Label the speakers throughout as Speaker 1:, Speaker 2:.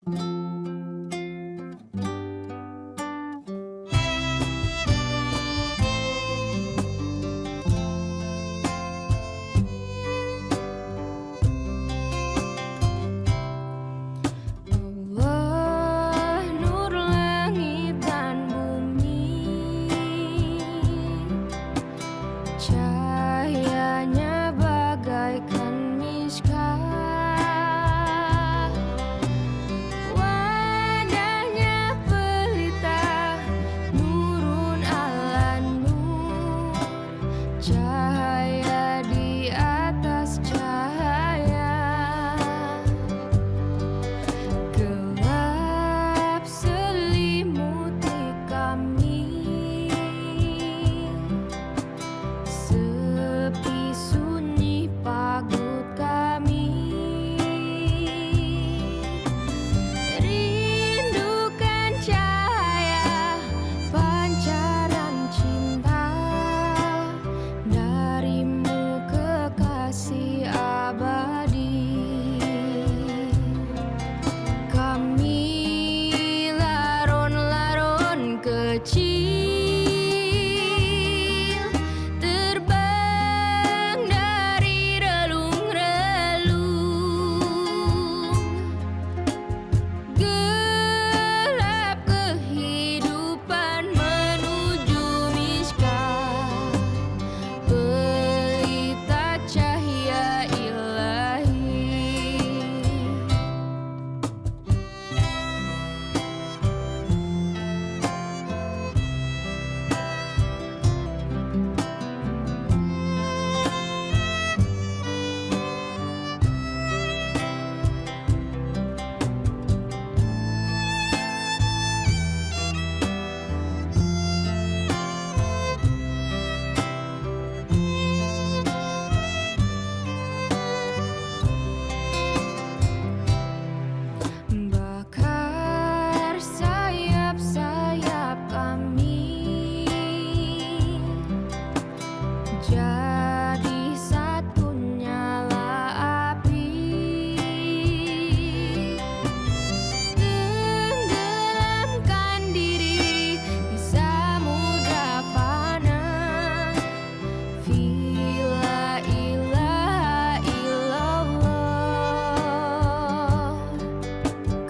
Speaker 1: Allah, nur langit dan bumi, cahayanya bagaikan miskah, wadahnya pelita, nurun ala nur, cahaya di atas cahaya. Gelap selimuti kami, sepi sunyi pagut kami. Rindukan cahaya pancaran cinta darimu kekasih abadi. Kami laron-laron kecil, terbang dari relung-relung. Gelap kehidupan menuju miskah, pelita cahaya ilahi. Bakar sayap-sayap kami, jadi satu nyala api. Tenggelamkan diri di samudra fana, Fila ilaha illallah.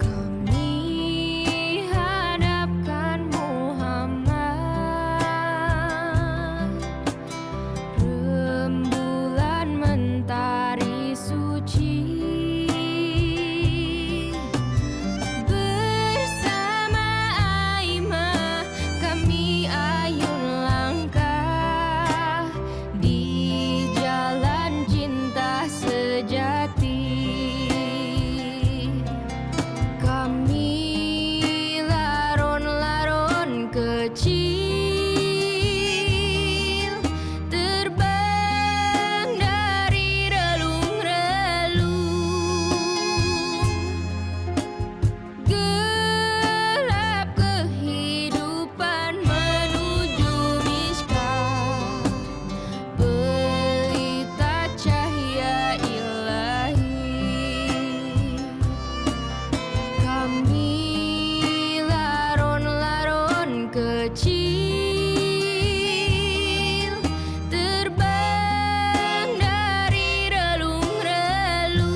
Speaker 1: Kami hadapkan Muhammad, rembulan mentari suci. Bersama Aimah kami ayun langkah di jalan cinta sejati. Kami laron-laron kecil, terbang dari relung-relung. Gelap kehidupan menuju miskah, pelita cahaya ilahi. Kami laron-laron kecil, terbang dari relung-relung.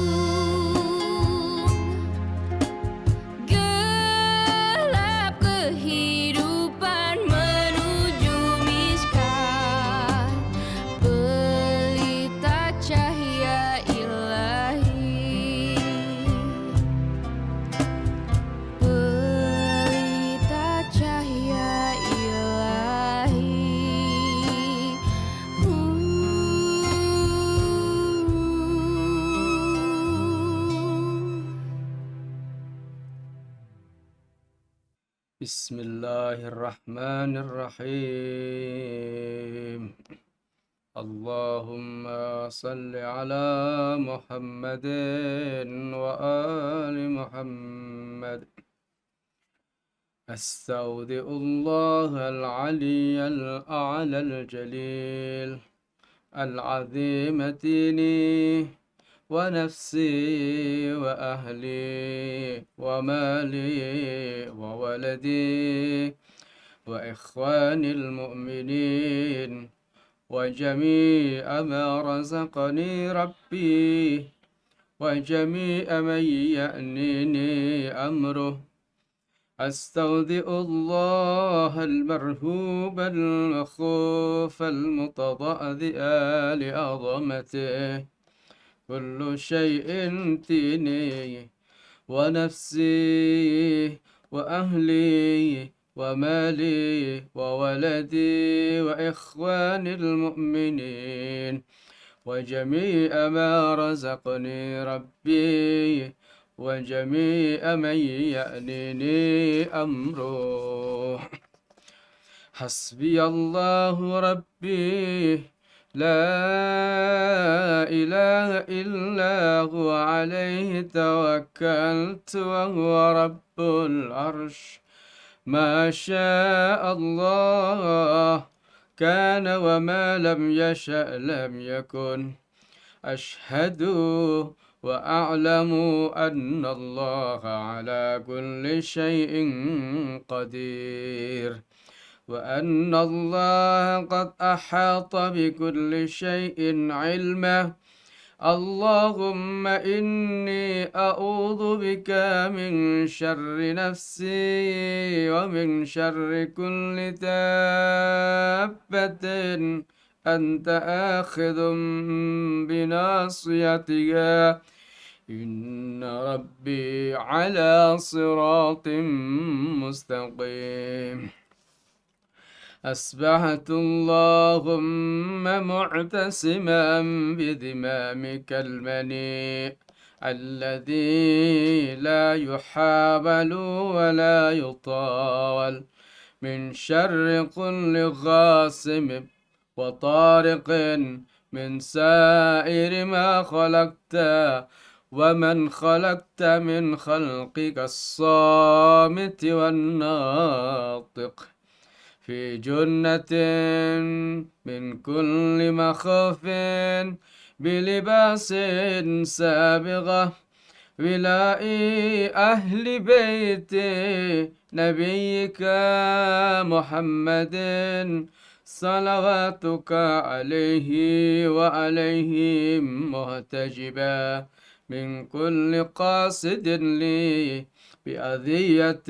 Speaker 1: Gelap kehidupan menuju miskah, pelita cahaya ilahi. Pelita cahaya ilahi.
Speaker 2: Bismillahirrahmanirrahim. Allahumma salli ala Muhammadin wa ali Muhammad. أستودع الله العلي الأعلى الجليل العظيم ديني ونفسي وأهلي ومالي وولدي وإخواني المؤمنين وجميع ما رزقني ربي وجميع من يأنيني أمره أستودع الله المرهوب المخوف المتضأذئ لعظمته كل شيء تيني ونفسي وأهلي ومالي وولدي وإخواني المؤمنين وجميع ما رزقني ربي وجميع من يأنيني أمره حسبي الله ربي لا إله إلا هو عليه توكلت وهو رب العرش ما شاء الله كان وما لم يشأ لم يكن أشهد وأعلم أن الله على كل شيء قدير وأن الله قد أحاط بكل شيء علما اللهم إني أعوذ بك من شر نفسي ومن شر كل دابة أنت آخذ بناصيتها إن ربي على صراط مستقيم أسبحت اللهم معتصما بذمامك المنيء الذي لا يحابل ولا يطاول من شر كل غاصب وطارق من سائر ما خلقت ومن خلقت من خلقك الصامت والناطق في جنة من كل مخاف بلباس سابغة ولائي أهل بيت نبيك محمد صلواتك عليه وعليهم مهتجبا من كل قاصد لي بأذية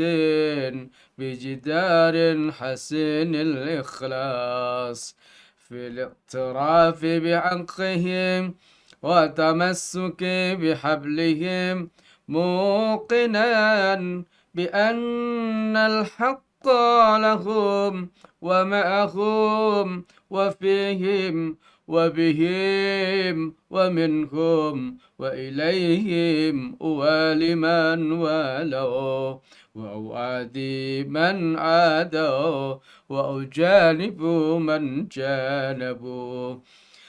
Speaker 2: بجدار حسين الإخلاص في الاعتراف بحقهم وتمسك بحبلهم موقنا بأن الحق لهم ومعهم وفيهم وبهم ومنهم وإليهم أوالي من والوا وأعادي من عادوا وأجانب من جانبوا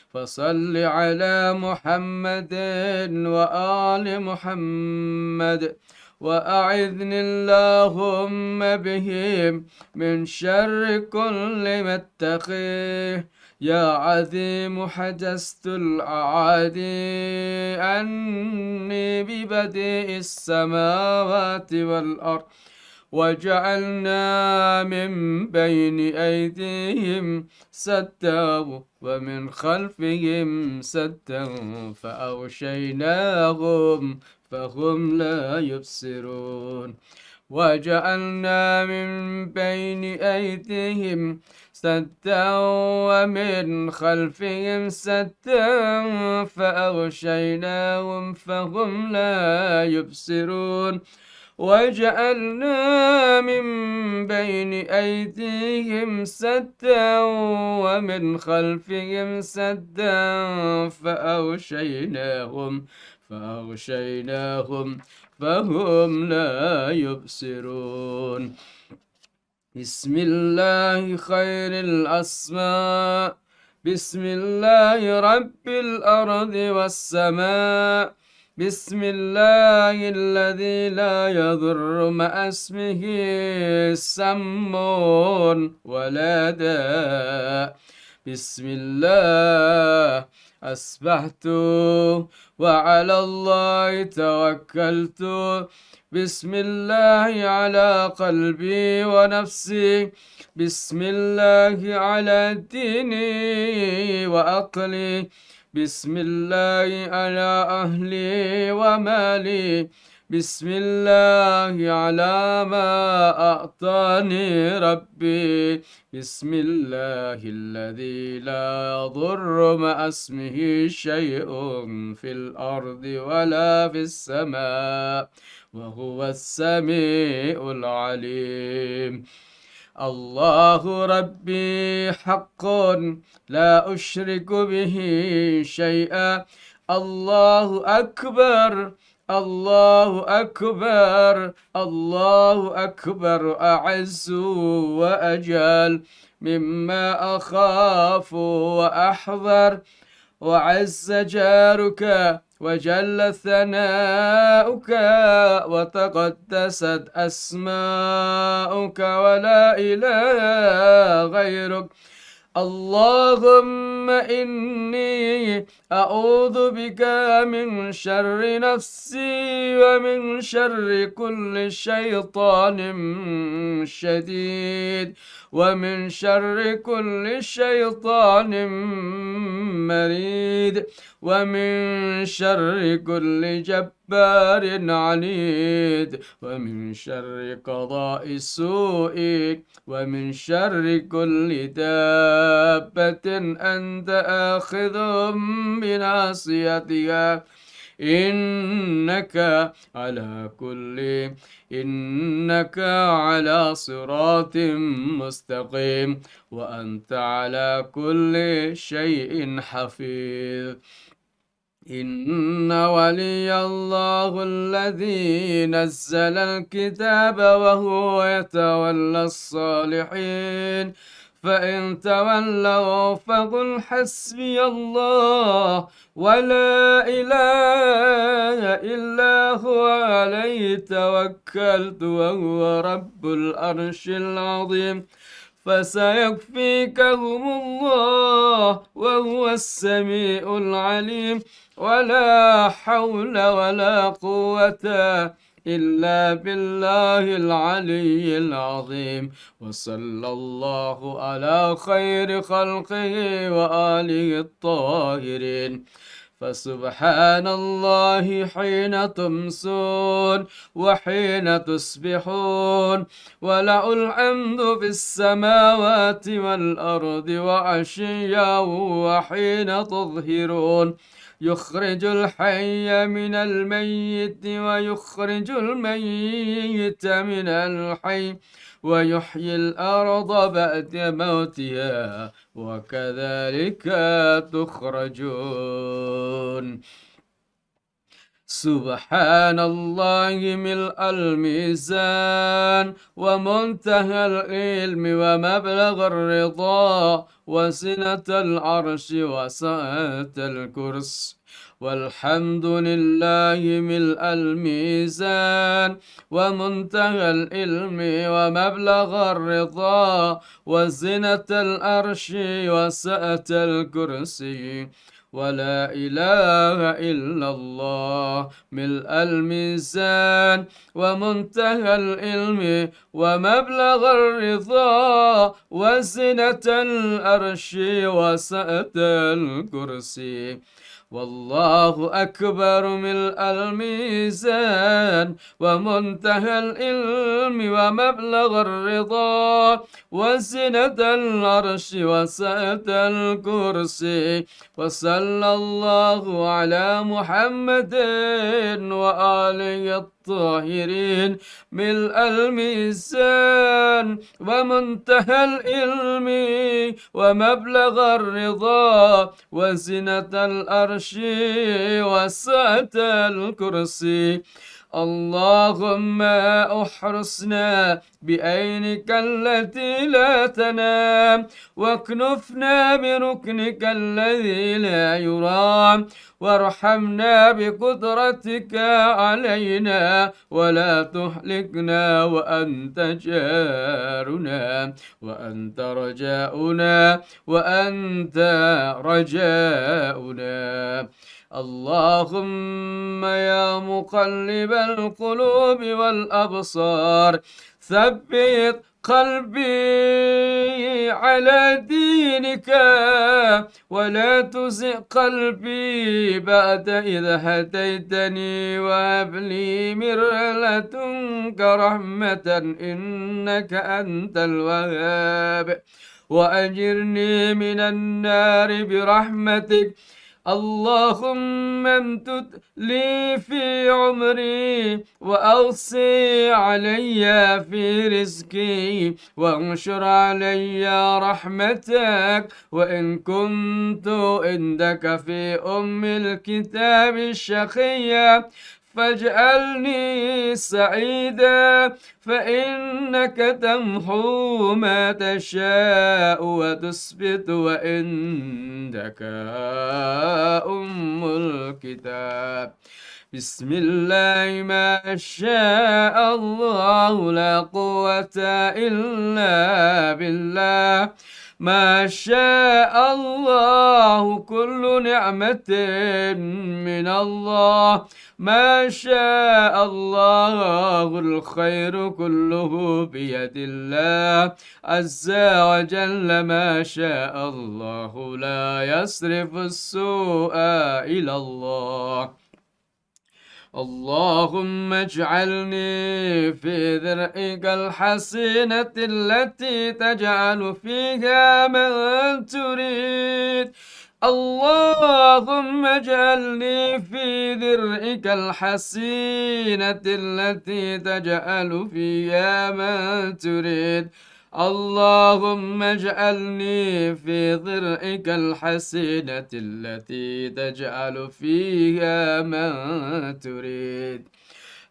Speaker 2: فصل على محمد وآل محمد وأعذني اللهم بهم من شر كل متقيه يا عظيم حجزت الأعادي أني ببديء السماوات والأرض وجعلنا من بين أيديهم سدا ومن خلفهم سدا فأغشيناهم فهم لا يبصرون وجعلنا من بين أيديهم سدا ومن خلفهم سدا فأغشيناهم فهم لا يبصرون وجعلنا من بين أيديهم سدا ومن خلفهم سدا فأغشيناهم فهم لا يبصرون بسم الله خير الأسماء بسم الله رب الأرض والسماء بسم الله الذي لا يضر مع اسمه سم ولا داء بسم الله أسبحت وعلى الله توكلت بسم الله على قلبي ونفسي بسم الله على ديني وأقلي بسم الله على أهلي ومالي بسم الله على ما أعطاني ربي بسم الله الذي لا يضر مع اسمه شيء في الأرض ولا في السماء وهو السميع العليم الله ربي حق لا أشرك به شيئا الله أكبر الله أكبر الله أكبر أعز وأجل مما أخاف وأحذر وعز جارك وجل ثناؤك وتقدست أسماؤك ولا إله غيرك اللهم إني أعوذ بك من شر نفسي ومن شر كل شيطان شديد ومن شر كل شيطان مريد ومن شر كل جبار عنيد ومن شر قضاء السوء ومن شر كل دابة أنت آخذ بناصيتها إنك على صراط مستقيم وأنت على كل شيء حفيظ إن ولي الله الذي نزل الكتاب وهو يتولى الصالحين فإن تولوا فقل حسبي الله ولا إله إلا هو عليه توكلت وهو رب العرش العظيم فسيكفيكهم الله وهو السميع العليم ولا حول ولا قوة إلا بالله العلي العظيم وصلى الله على خير خلقه وآله الطاهرين فسبحان الله حين تمسون وحين تصبحون وله الحمد في السماوات والأرض وعشيا وحين تظهرون يخرج الحي من الميت ويخرج الميت من الحي ويحيي الأرض بعد موتها وكذلك تخرجون سبحان الله ملء الميزان ومنتهى العلم ومبلغ الرضا وزنة العرش وسعة الكرسي والحمد لله ملء الميزان ومنتهى العلم ومبلغ الرضا وزنة العرش وسعة الكرسي ولا إله إلا الله ملء الميزان ومنتهى العلم ومبلغ الرضا وزنة العرش وسعة الكرسي والله أكبر ملء الميزان ومنتهى العلم ومبلغ الرضا وزنة العرش وسعة الكرسي وصلى الله على محمد وآله الطاهرين ملء الميزان ومنتهى العلم ومبلغ الرضا وزنة العرش وسعة الكرسي اللهم احرسنا بعينك التي لا تنام، واكنفنا بركنك الذي لا يرام، وارحمنا بقدرتك علينا، ولا تهلكنا وأنت جارنا، وأنت رجاؤنا، وأنت رجاؤنا. اللهم يا مقلب القلوب والأبصار ثبت قلبي على دينك، ولا تزغ قلبي بعد إذ هديتني، وهب لي من لدنك رحمة إنك أنت الوهاب، وأجرني من النار برحمتك. اللهم امدد لي في عمري، وأوسع علي في رزقي، وانشر علي رحمتك، وإن كنت عندك في الكتاب الشقية فاجعلني سعيدا، فإنك تمحو ما تشاء وتثبت، وعندك الكتاب. بسم الله ما شاء الله، لا قوة إلا بالله. ما شاء الله كل نعمة من الله. ما شاء الله الخير كله بيد الله عز وجل. ما شاء الله لا يصرف السوء إلى الله. اللهم اجعلني في ذرعك الحسنة التي تجعل فيها من تريد. اللهم اجعلني في ذرعك الحسنة التي تجعل فيها من تريد. اللهم اجعلني في ضرعك الحسنة التي تجعل فيها من تريد.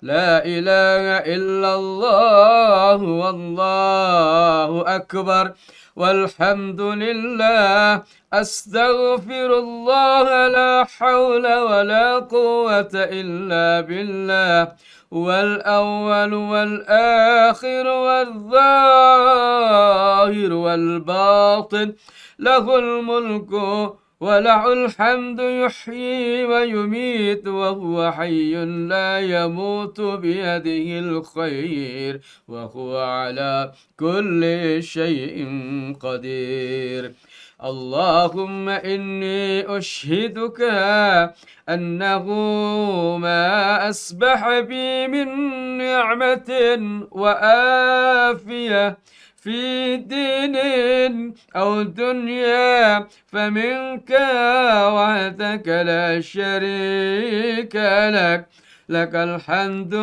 Speaker 2: لا إله إلا الله، والله أكبر، والحمد لله. أستغفر الله، لا حول ولا قوة إلا بالله. والأول والآخر والظاهر والباطن، له الملك وله الحمد، يحيي ويميت وهو حي لا يموت، بيده الخير وهو على كل شيء قدير. اللهم إني أشهدك أنه ما أسبح بي من نعمة وآفية في دين أو دنيا فمنك وحدك لا شريك لك. لك الحمد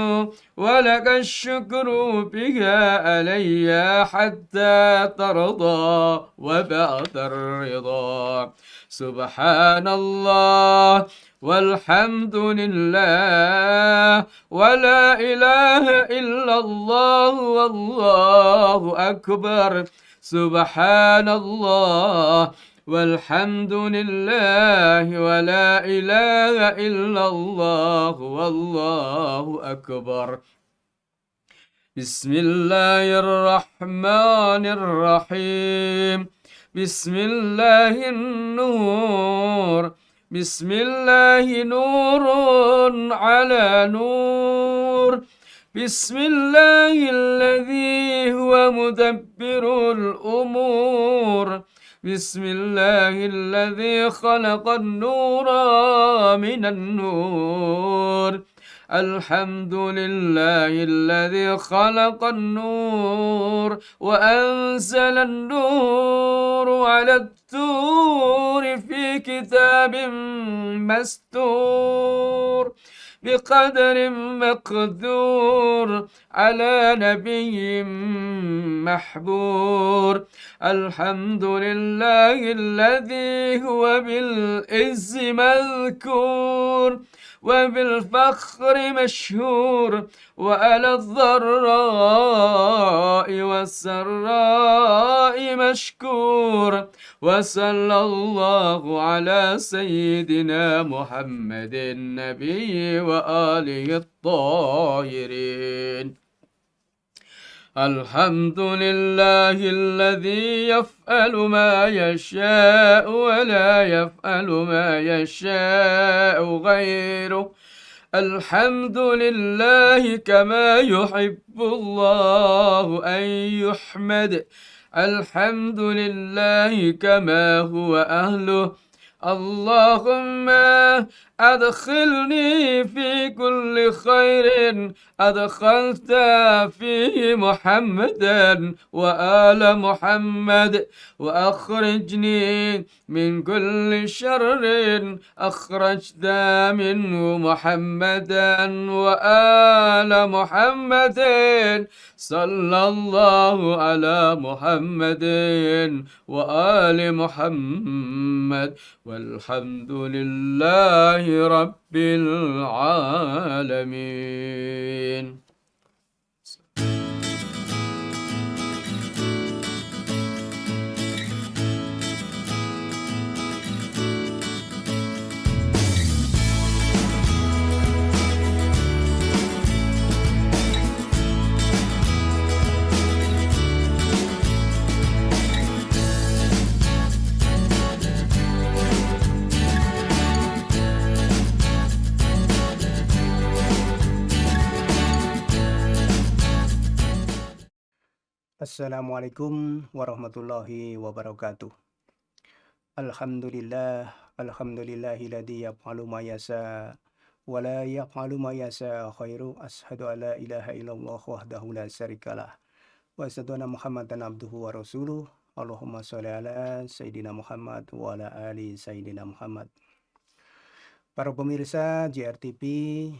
Speaker 2: ولك الشكر بها علي حتى ترضى وبعد الرضا. سبحان الله والحمد لله ولا إله إلا الله والله أكبر. سبحان الله والحمد لله ولا إله إلا الله والله أكبر. بسم الله الرحمن الرحيم. بسم الله النور. بسم الله نور على نور. بسم الله الذي هو مدبر الأمور. بسم الله الذي خلق النور من النور. الحمد لله الذي خلق النور وأنزل النور على الطور في كتاب مستور بقدر مقدور على نبي محبور. الحمد لله الذي هو بالعز مذكور وبالفخر مشهور وعلى الضراء والسراء مشكور وصلى الله على سيدنا محمد النبي وآله الطاهرين. الحمد لله الذي يفعل ما يشاء ولا يفعل ما يشاء غيره. الحمد لله كما يحب الله أن يحمد. الحمد لله كما هو أهله. اللهم أدخلني في كل خير أدخلت فيه محمدا وآل محمد، وأخرجني من كل شر أخرجت منه محمدا وآل محمد. صلى الله على محمد وآل محمد والحمد لله رب العالمين.
Speaker 3: Assalamualaikum warahmatullahi wabarakatuh. Alhamdulillah, alhamdulillahilladzi yaf'alu ma yasha wa la yaf'alu ma yasha khairu. Asyhadu an la ilaha illallah wahdahu la syarikalah wa asyhadu anna Muhammadan abduhu wa rasuluh. Allahumma sholli ala Sayyidina Muhammad wa ala ali Sayyidina Muhammad. Para pemirsa JRTV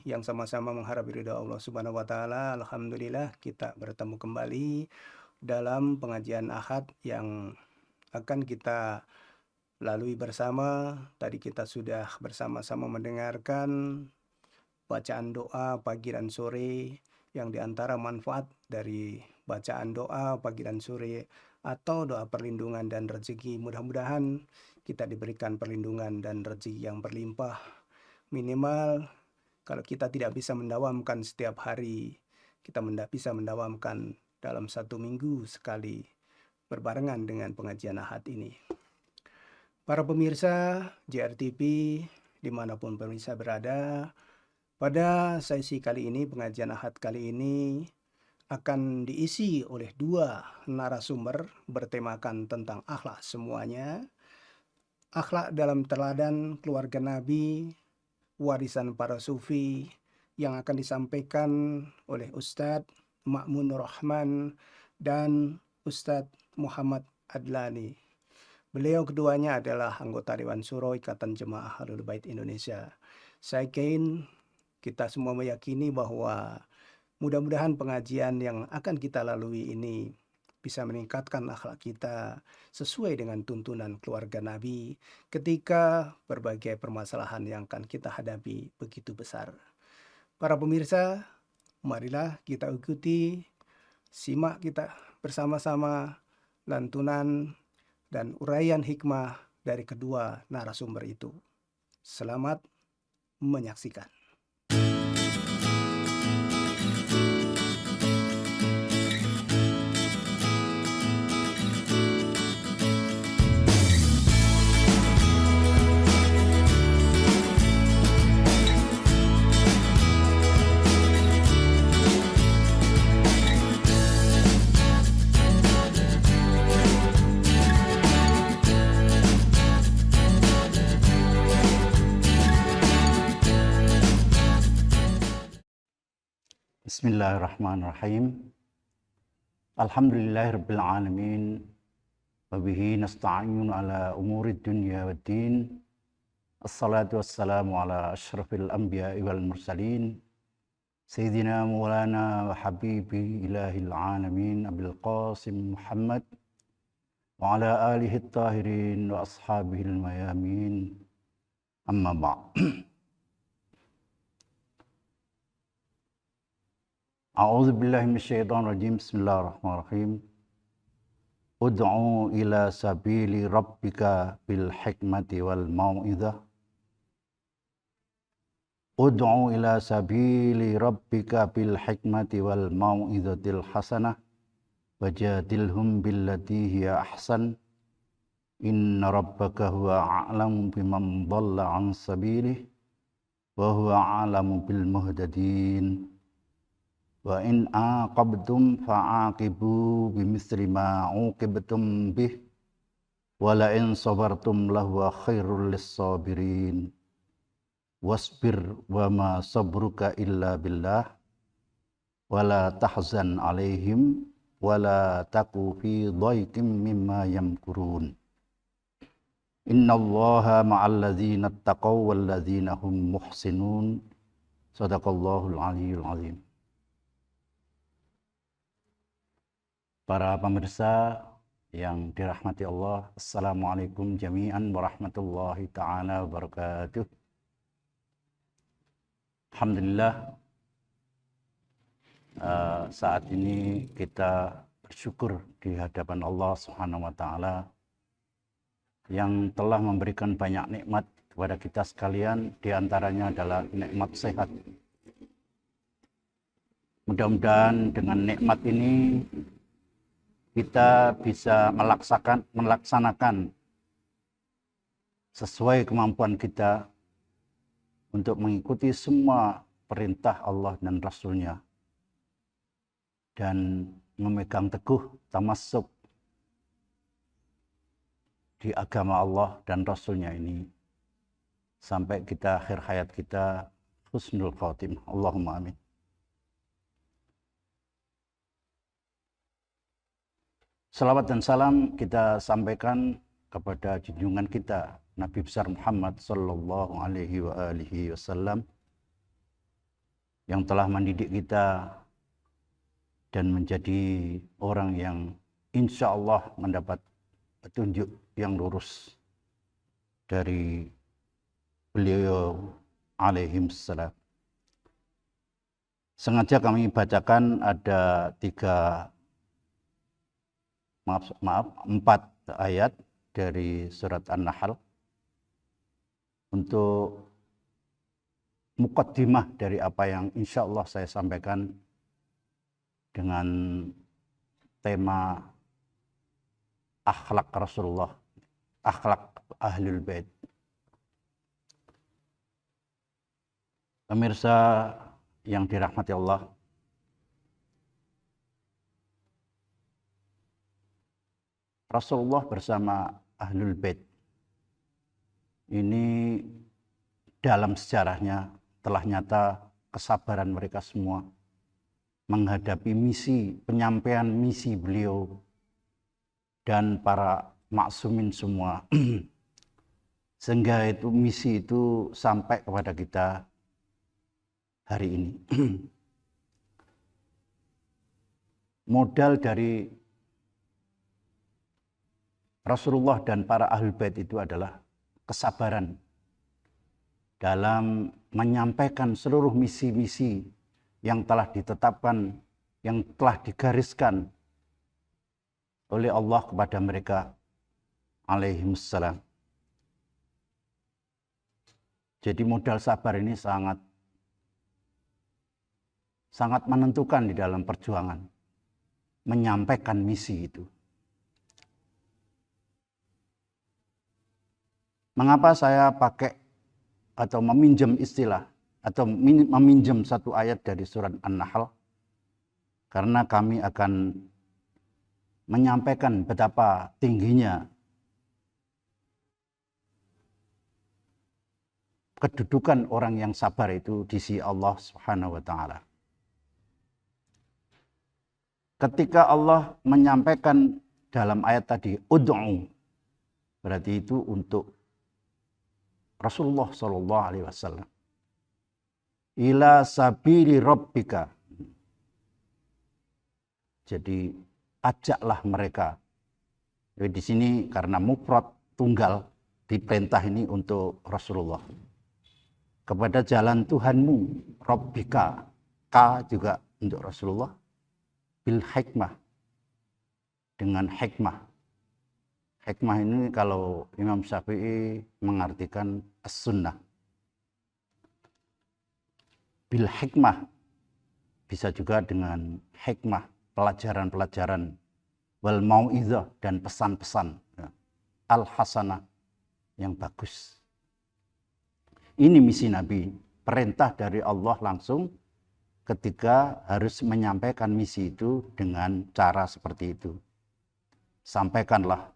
Speaker 3: yang sama-sama mengharap ridha Allah Subhanahu wa taala, alhamdulillah kita bertemu kembali dalam pengajian Ahad yang akan kita lalui bersama. Tadi kita sudah bersama-sama mendengarkan bacaan doa pagi dan sore, yang diantara manfaat dari bacaan doa pagi dan sore atau doa perlindungan dan rezeki, mudah-mudahan kita diberikan perlindungan dan rezeki yang berlimpah. Minimal kalau kita tidak bisa mendawamkan setiap hari, kita bisa mendawamkan dalam 1 minggu sekali berbarengan dengan pengajian Ahad ini. Para pemirsa JRTV dimanapun pemirsa berada, pada sesi kali ini, pengajian Ahad kali ini akan diisi oleh 2 narasumber bertemakan tentang akhlak semuanya. Akhlak dalam teladan keluarga Nabi, warisan para sufi, yang akan disampaikan oleh Ustadz Ma'mun Rahman dan Ustadz Muhammad Adlani. Beliau keduanya adalah anggota Dewan Syuro Ikatan Jemaah Ahlul Bait Indonesia. Saya yakin kita semua meyakini bahwa mudah-mudahan pengajian yang akan kita lalui ini bisa meningkatkan akhlak kita sesuai dengan tuntunan keluarga Nabi ketika berbagai permasalahan yang akan kita hadapi begitu besar. Para pemirsa, marilah kita ikuti, simak kita bersama-sama lantunan dan uraian hikmah dari kedua narasumber itu. Selamat menyaksikan.
Speaker 4: Bismillahirrahmanirrahim. Alhamdulillahirabbil alamin. Wa bihi nasta'inu ala umurid dunya waddin. Assalatu wassalamu ala asyrafil anbiya'i wal mursalin. Sayyidina Maulana wa habibi ilahil alamin Abil Qasim Muhammad wa ala alihi tahirin wa ashabihil mayamin. Amma ba'. A'udzu billahi minasyaitonir rajim. Bismillahirrahmanirrahim. Ud'u ila sabili rabbika bil hikmati wal mau'izah. Ud'u ila sabili rabbika bil hikmati wal mau'izatil hasanah wajadilhum billati hiya ahsan. Inna rabbaka huwa a'lamu biman dhalla an sabilihi wa huwa a'lamu bil muhtadin. Wa in aqabtum fa'aqibu bimithli ma uqibtum bih wa la in sabartum lahuwa khairul lis-sabirin. Wasbir wa ma sabruka illa billah wa la tahzan alaihim wa la taku fi dhaiqim mimma yamkurun. Innallaha ma'al ladzina taqaw wal ladzina hum muhsinun. Shadaqallahul aliyyul azim. Para pemirsa yang dirahmati Allah, Assalamualaikum jami'an warahmatullahi ta'ala wabarakatuh. Alhamdulillah, saat ini kita bersyukur di hadapan Allah Subhanahu wa Ta'ala yang telah memberikan banyak nikmat kepada kita sekalian, diantaranya adalah nikmat sehat. Mudah-mudahan dengan nikmat ini kita bisa melaksanakan sesuai kemampuan kita untuk mengikuti semua perintah Allah dan Rasul-Nya dan memegang teguh tamassuk di agama Allah dan Rasul-Nya ini sampai kita akhir hayat kita husnul khatimah. Allahumma amin. Salawat dan salam kita sampaikan kepada junjungan kita Nabi besar Muhammad sallallahu alaihi wa alihi wasallam yang telah mendidik kita dan menjadi orang yang insya Allah mendapat petunjuk yang lurus dari beliau alaihim salam. Sengaja kami bacakan ada 4 ayat dari surat An-Nahl untuk muqaddimah dari apa yang insya Allah saya sampaikan dengan tema akhlak Rasulullah, akhlak Ahlul Bait. Pemirsa yang dirahmati Allah, Rasulullah bersama Ahlul Bait ini dalam sejarahnya telah nyata kesabaran mereka semua menghadapi misi, penyampaian misi beliau dan para maksumin semua. Sehingga itu misi itu sampai kepada kita hari ini. Modal dari Rasulullah dan para Ahlul Bait itu adalah kesabaran dalam menyampaikan seluruh misi-misi yang telah ditetapkan, yang telah digariskan oleh Allah kepada mereka alaihimussalam. Jadi modal sabar ini sangat menentukan di dalam perjuangan menyampaikan misi itu. Mengapa saya pakai atau meminjam istilah atau meminjam satu ayat dari surat An-Nahl? Karena kami akan menyampaikan betapa tingginya kedudukan orang yang sabar itu di sisi Allah Subhanahu wa Ta'ala. Ketika Allah menyampaikan dalam ayat tadi ud'u, berarti itu untuk Rasulullah sallallahu alaihi wasallam. Ila sabili rabbika. Jadi ajaklah mereka. Jadi di sini karena mufrad tunggal diperintah ini untuk Rasulullah. Kepada jalan Tuhanmu, rabbika. Ka juga untuk Rasulullah bil hikmah, dengan hikmah. Hikmah ini kalau Imam Syafi'i mengartikan as-sunnah. Bil hikmah bisa juga dengan hikmah, pelajaran-pelajaran, wal mau'izah, dan pesan-pesan al-hasanah yang bagus. Ini misi Nabi, perintah dari Allah langsung ketika harus menyampaikan misi itu dengan cara seperti itu. Sampaikanlah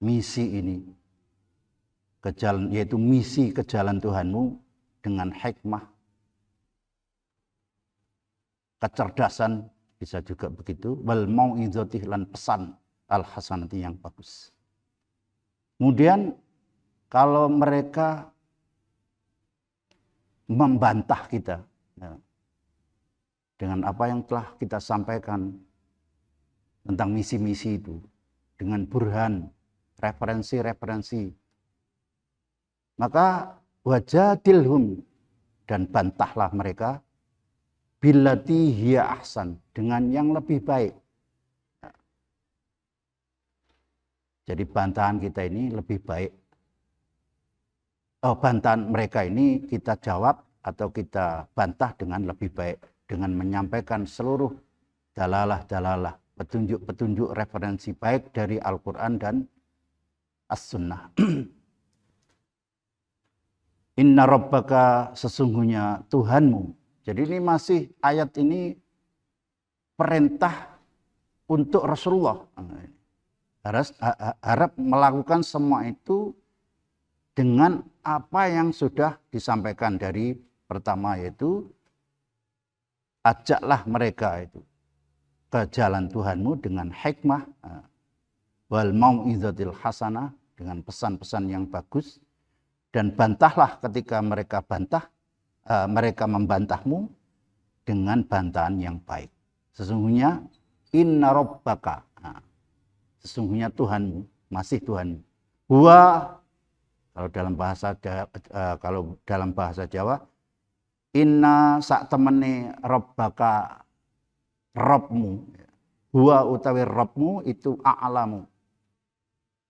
Speaker 4: misi ini ke jalan, yaitu misi ke jalan Tuhanmu dengan hikmah, kecerdasan, bisa juga begitu, wal mau'izatih, lan pesan al-hasanati yang bagus. Kemudian kalau mereka membantah kita dengan apa yang telah kita sampaikan tentang misi-misi itu, dengan burhan, referensi-referensi, maka wajadilhum, dan bantahlah mereka billati hiya ahsan, dengan yang lebih baik. Jadi bantahan kita ini lebih baik. Bantahan mereka ini kita jawab atau kita bantah dengan lebih baik, dengan menyampaikan seluruh dalalah-dalalah, petunjuk-petunjuk referensi baik dari Al-Quran dan As-Sunnah. Inna rabbaka, sesungguhnya Tuhanmu. Jadi ini masih ayat ini perintah untuk Rasulullah. Harap melakukan semua itu dengan apa yang sudah disampaikan dari pertama, yaitu ajaklah mereka itu ke jalan Tuhanmu dengan hikmah, wal mau'izatil hasanah, dengan pesan-pesan yang bagus, dan bantahlah ketika mereka mereka membantahmu dengan bantahan yang baik. Sesungguhnya inna rabbaka, sesungguhnya Tuhanmu, masih Tuhanmu. Huwa, kalau dalam bahasa Jawa, inna sak temene rabbaka, Rabbmu, huwa utawi Rabbmu itu a'lamu,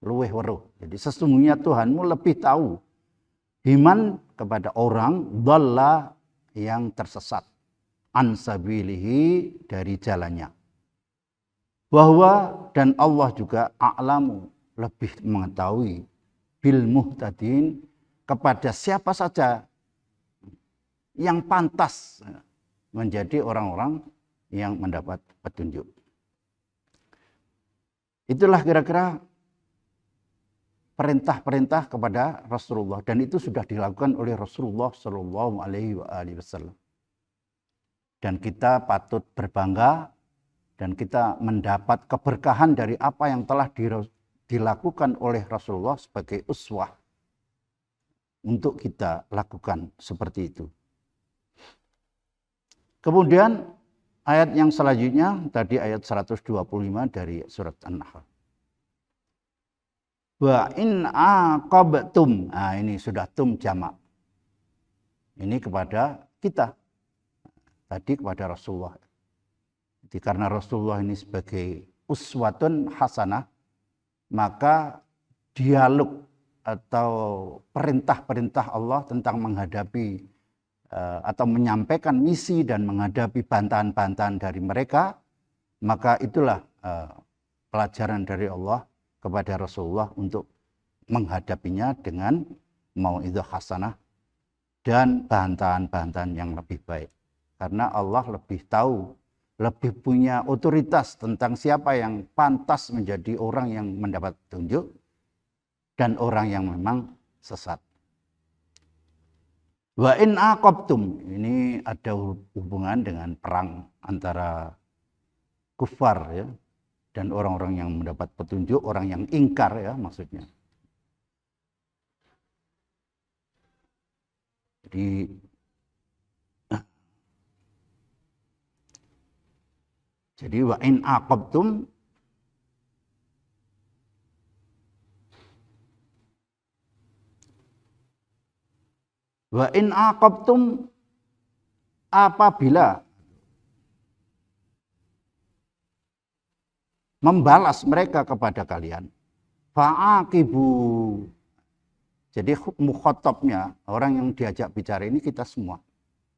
Speaker 4: luweh weruh. Jadi sesungguhnya Tuhanmu lebih tahu biman, kepada orang dhalla, yang tersesat, ansabilihi, dari jalannya. Bahwa, dan Allah juga a'lamu, lebih mengetahui, bil muhtadin, kepada siapa saja yang pantas menjadi orang-orang yang mendapat petunjuk. Itulah kira-kira perintah-perintah kepada Rasulullah, dan itu sudah dilakukan oleh Rasulullah Shallallahu Alaihi Wasallam. Dan kita patut berbangga, dan kita mendapat keberkahan dari apa yang telah dilakukan oleh Rasulullah sebagai uswah untuk kita lakukan seperti itu. Kemudian ayat yang selanjutnya tadi ayat 125 dari surat An-Nahl. Wa in aqabtum, ini sudah tum jamak. Ini kepada kita, tadi kepada Rasulullah. Jadi karena Rasulullah ini sebagai uswatun hasanah, maka dialog atau perintah-perintah Allah tentang menghadapi atau menyampaikan misi dan menghadapi bantahan-bantahan dari mereka, maka itulah pelajaran dari Allah kepada Rasulullah untuk menghadapinya dengan mau'izah hasanah dan bantahan-bantahan yang lebih baik. Karena Allah lebih tahu, lebih punya otoritas tentang siapa yang pantas menjadi orang yang mendapat petunjuk dan orang yang memang sesat. Wa in aqabtum, ini ada hubungan dengan perang antara kufar ya, dan orang-orang yang mendapat petunjuk, orang yang ingkar ya maksudnya. Jadi wa in aqabtum, wa in aqabtum, apabila membalas mereka kepada kalian. Fa'aqibu. Jadi mukhatabnya, orang yang diajak bicara ini kita semua.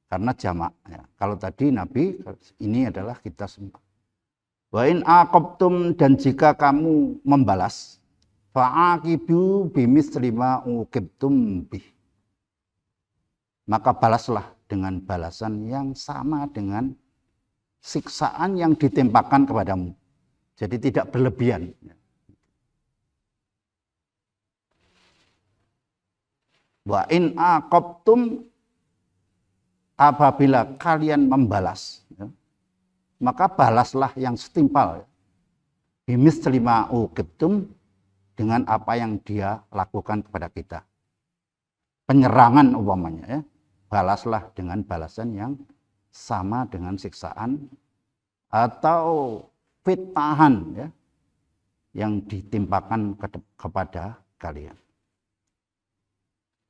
Speaker 4: Karena jamak. Ya. Kalau tadi Nabi, ini adalah kita semua. Wa in aqabtum, dan jika kamu membalas, fa'aqibu bimisli ma uqibtum bih. Maka balaslah dengan balasan yang sama dengan siksaan yang ditimpakan kepadamu. Jadi tidak berlebihan. Wa in aqabtum, apabila kalian membalas, ya, maka balaslah yang setimpal. Bimisli ma uqibtum, dengan apa yang dia lakukan kepada kita. Penyerangan umpamanya, ya, balaslah dengan balasan yang sama dengan siksaan atau fitnahan, ya, yang ditimpakan kepada kalian.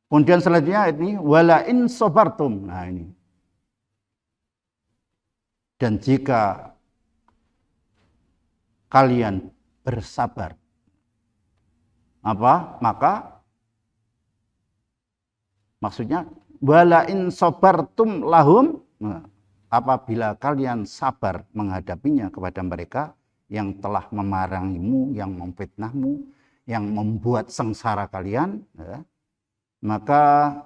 Speaker 4: Kemudian selanjutnya ini wala in sabartum. Nah ini. Dan jika kalian bersabar, apa? Maka maksudnya wala in sabartum lahum. Nah, apabila kalian sabar menghadapinya kepada mereka yang telah memerangimu, yang memfitnahmu, yang membuat sengsara kalian, ya, maka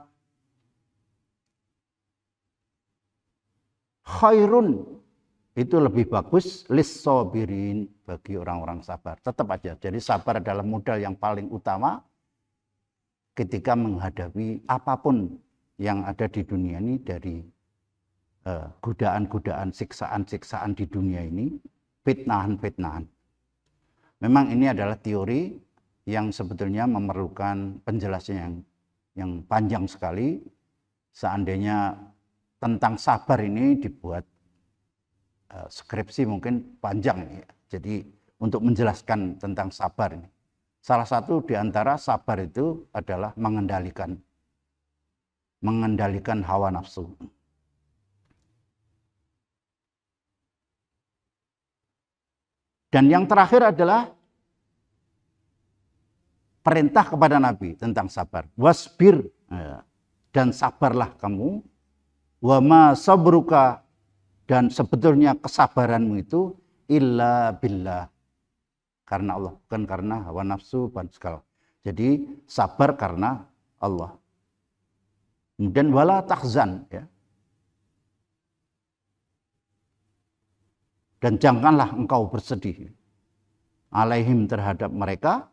Speaker 4: khairun, itu lebih bagus lis-sabirin, bagi orang-orang sabar. Tetap aja, jadi sabar adalah modal yang paling utama ketika menghadapi apapun yang ada di dunia ini, dari godaan-godaan, siksaan-siksaan di dunia ini, fitnahan-fitnahan. Memang ini adalah teori yang sebetulnya memerlukan penjelasan yang panjang sekali. Seandainya tentang sabar ini dibuat skripsi mungkin panjang, ya. Jadi untuk menjelaskan tentang sabar ini, salah satu di antara sabar itu adalah mengendalikan hawa nafsu. Dan yang terakhir adalah perintah kepada Nabi tentang sabar. Wasbir, dan sabarlah kamu. Wama sabruka, dan sebetulnya kesabaranmu itu illa billah, karena Allah, bukan karena hawa nafsu dan segala. Jadi sabar karena Allah. Kemudian wala tahzan, ya. Dan janganlah engkau bersedih alaihim, terhadap mereka.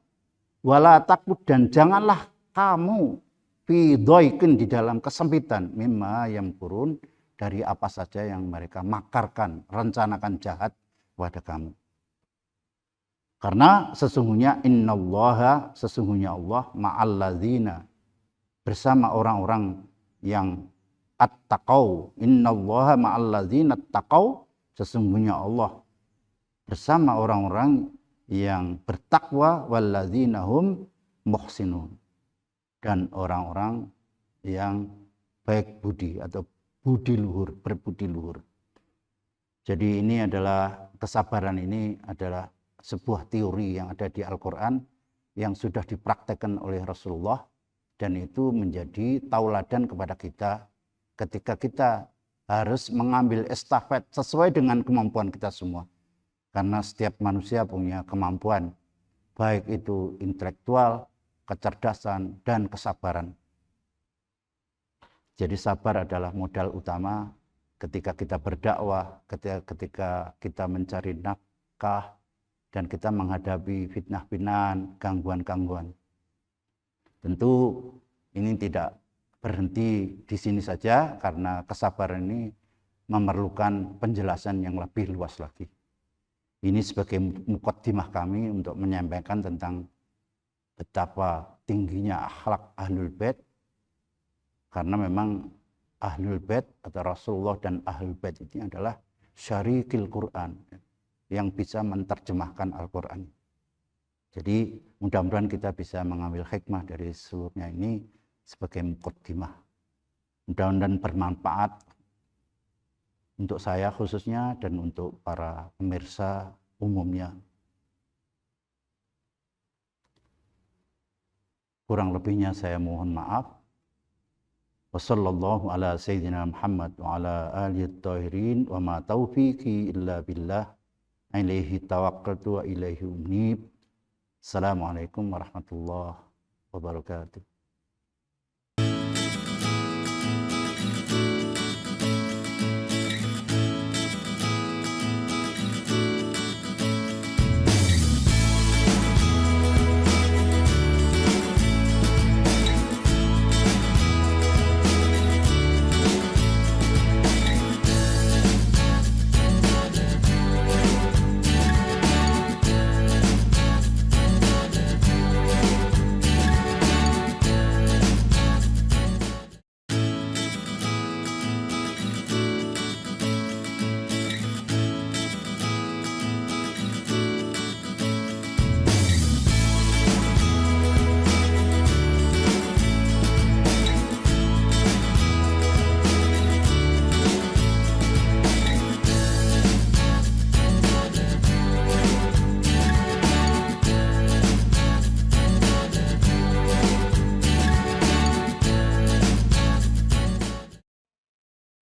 Speaker 4: Wala takut, dan janganlah kamu fi dhaiqin, di dalam kesempitan, mimma yang kurun, dari apa saja yang mereka makarkan, rencanakan jahat kepada kamu. Karena sesungguhnya innallaha, sesungguhnya Allah, ma'alladzina, bersama orang-orang yang attaqau. Innallaha ma'alladzina attaqau, sesungguhnya Allah bersama orang-orang yang bertakwa, walladzina hum muhsinun, dan orang-orang yang baik budi atau budi luhur, berbudi luhur. Jadi ini adalah, kesabaran ini adalah sebuah teori yang ada di Al-Quran yang sudah dipraktekkan oleh Rasulullah, dan itu menjadi tauladan kepada kita ketika kita harus mengambil estafet sesuai dengan kemampuan kita semua. Karena setiap manusia punya kemampuan, baik itu intelektual, kecerdasan, dan kesabaran. Jadi sabar adalah modal utama ketika kita berdakwah, ketika kita mencari nafkah, dan kita menghadapi fitnah-fitnahan, gangguan-gangguan. Tentu ini tidak berhenti di sini saja, karena kesabaran ini memerlukan penjelasan yang lebih luas lagi. Ini sebagai muqaddimah kami untuk menyampaikan tentang betapa tingginya akhlak Ahlul Bait, karena memang Ahlul Bait atau Rasulullah dan Ahlul Bait ini adalah syarikil Quran, yang bisa menerjemahkan Al-Quran. Jadi mudah-mudahan kita bisa mengambil hikmah dari seluruhnya ini sebagai muqaddimah. Mudah-mudahan bermanfaat untuk saya khususnya, dan untuk para pemirsa umumnya. Kurang lebihnya saya mohon maaf. Wassallallahu ala sayyidina Muhammad wa ala alihi tahirin wa ma taufiqi illa billah alaihi tawakkaltu wa ilaihi unib. Assalamualaikum warahmatullahi wabarakatuh.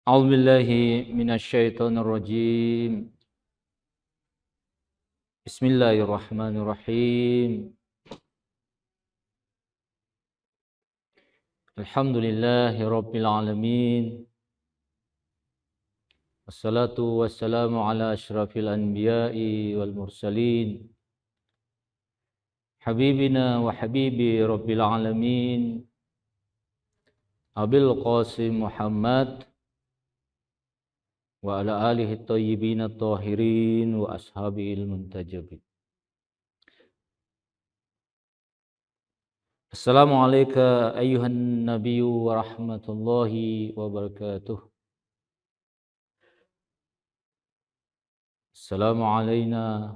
Speaker 5: أعوذ بالله من الشيطان الرجيم. بسم الله الرحمن الرحيم. الحمد لله رب العالمين. والصلاة والسلام على أشرف الأنبياء والمرسلين حبيبنا وحبيب رب العالمين أبي القاسم محمد wa ala alihi thayyibin at-tahirin wa ashabil muntajabin. Assalamu alayka ayyuhan nabiyyu wa rahmatullahi wa barakatuh. Assalamu alayna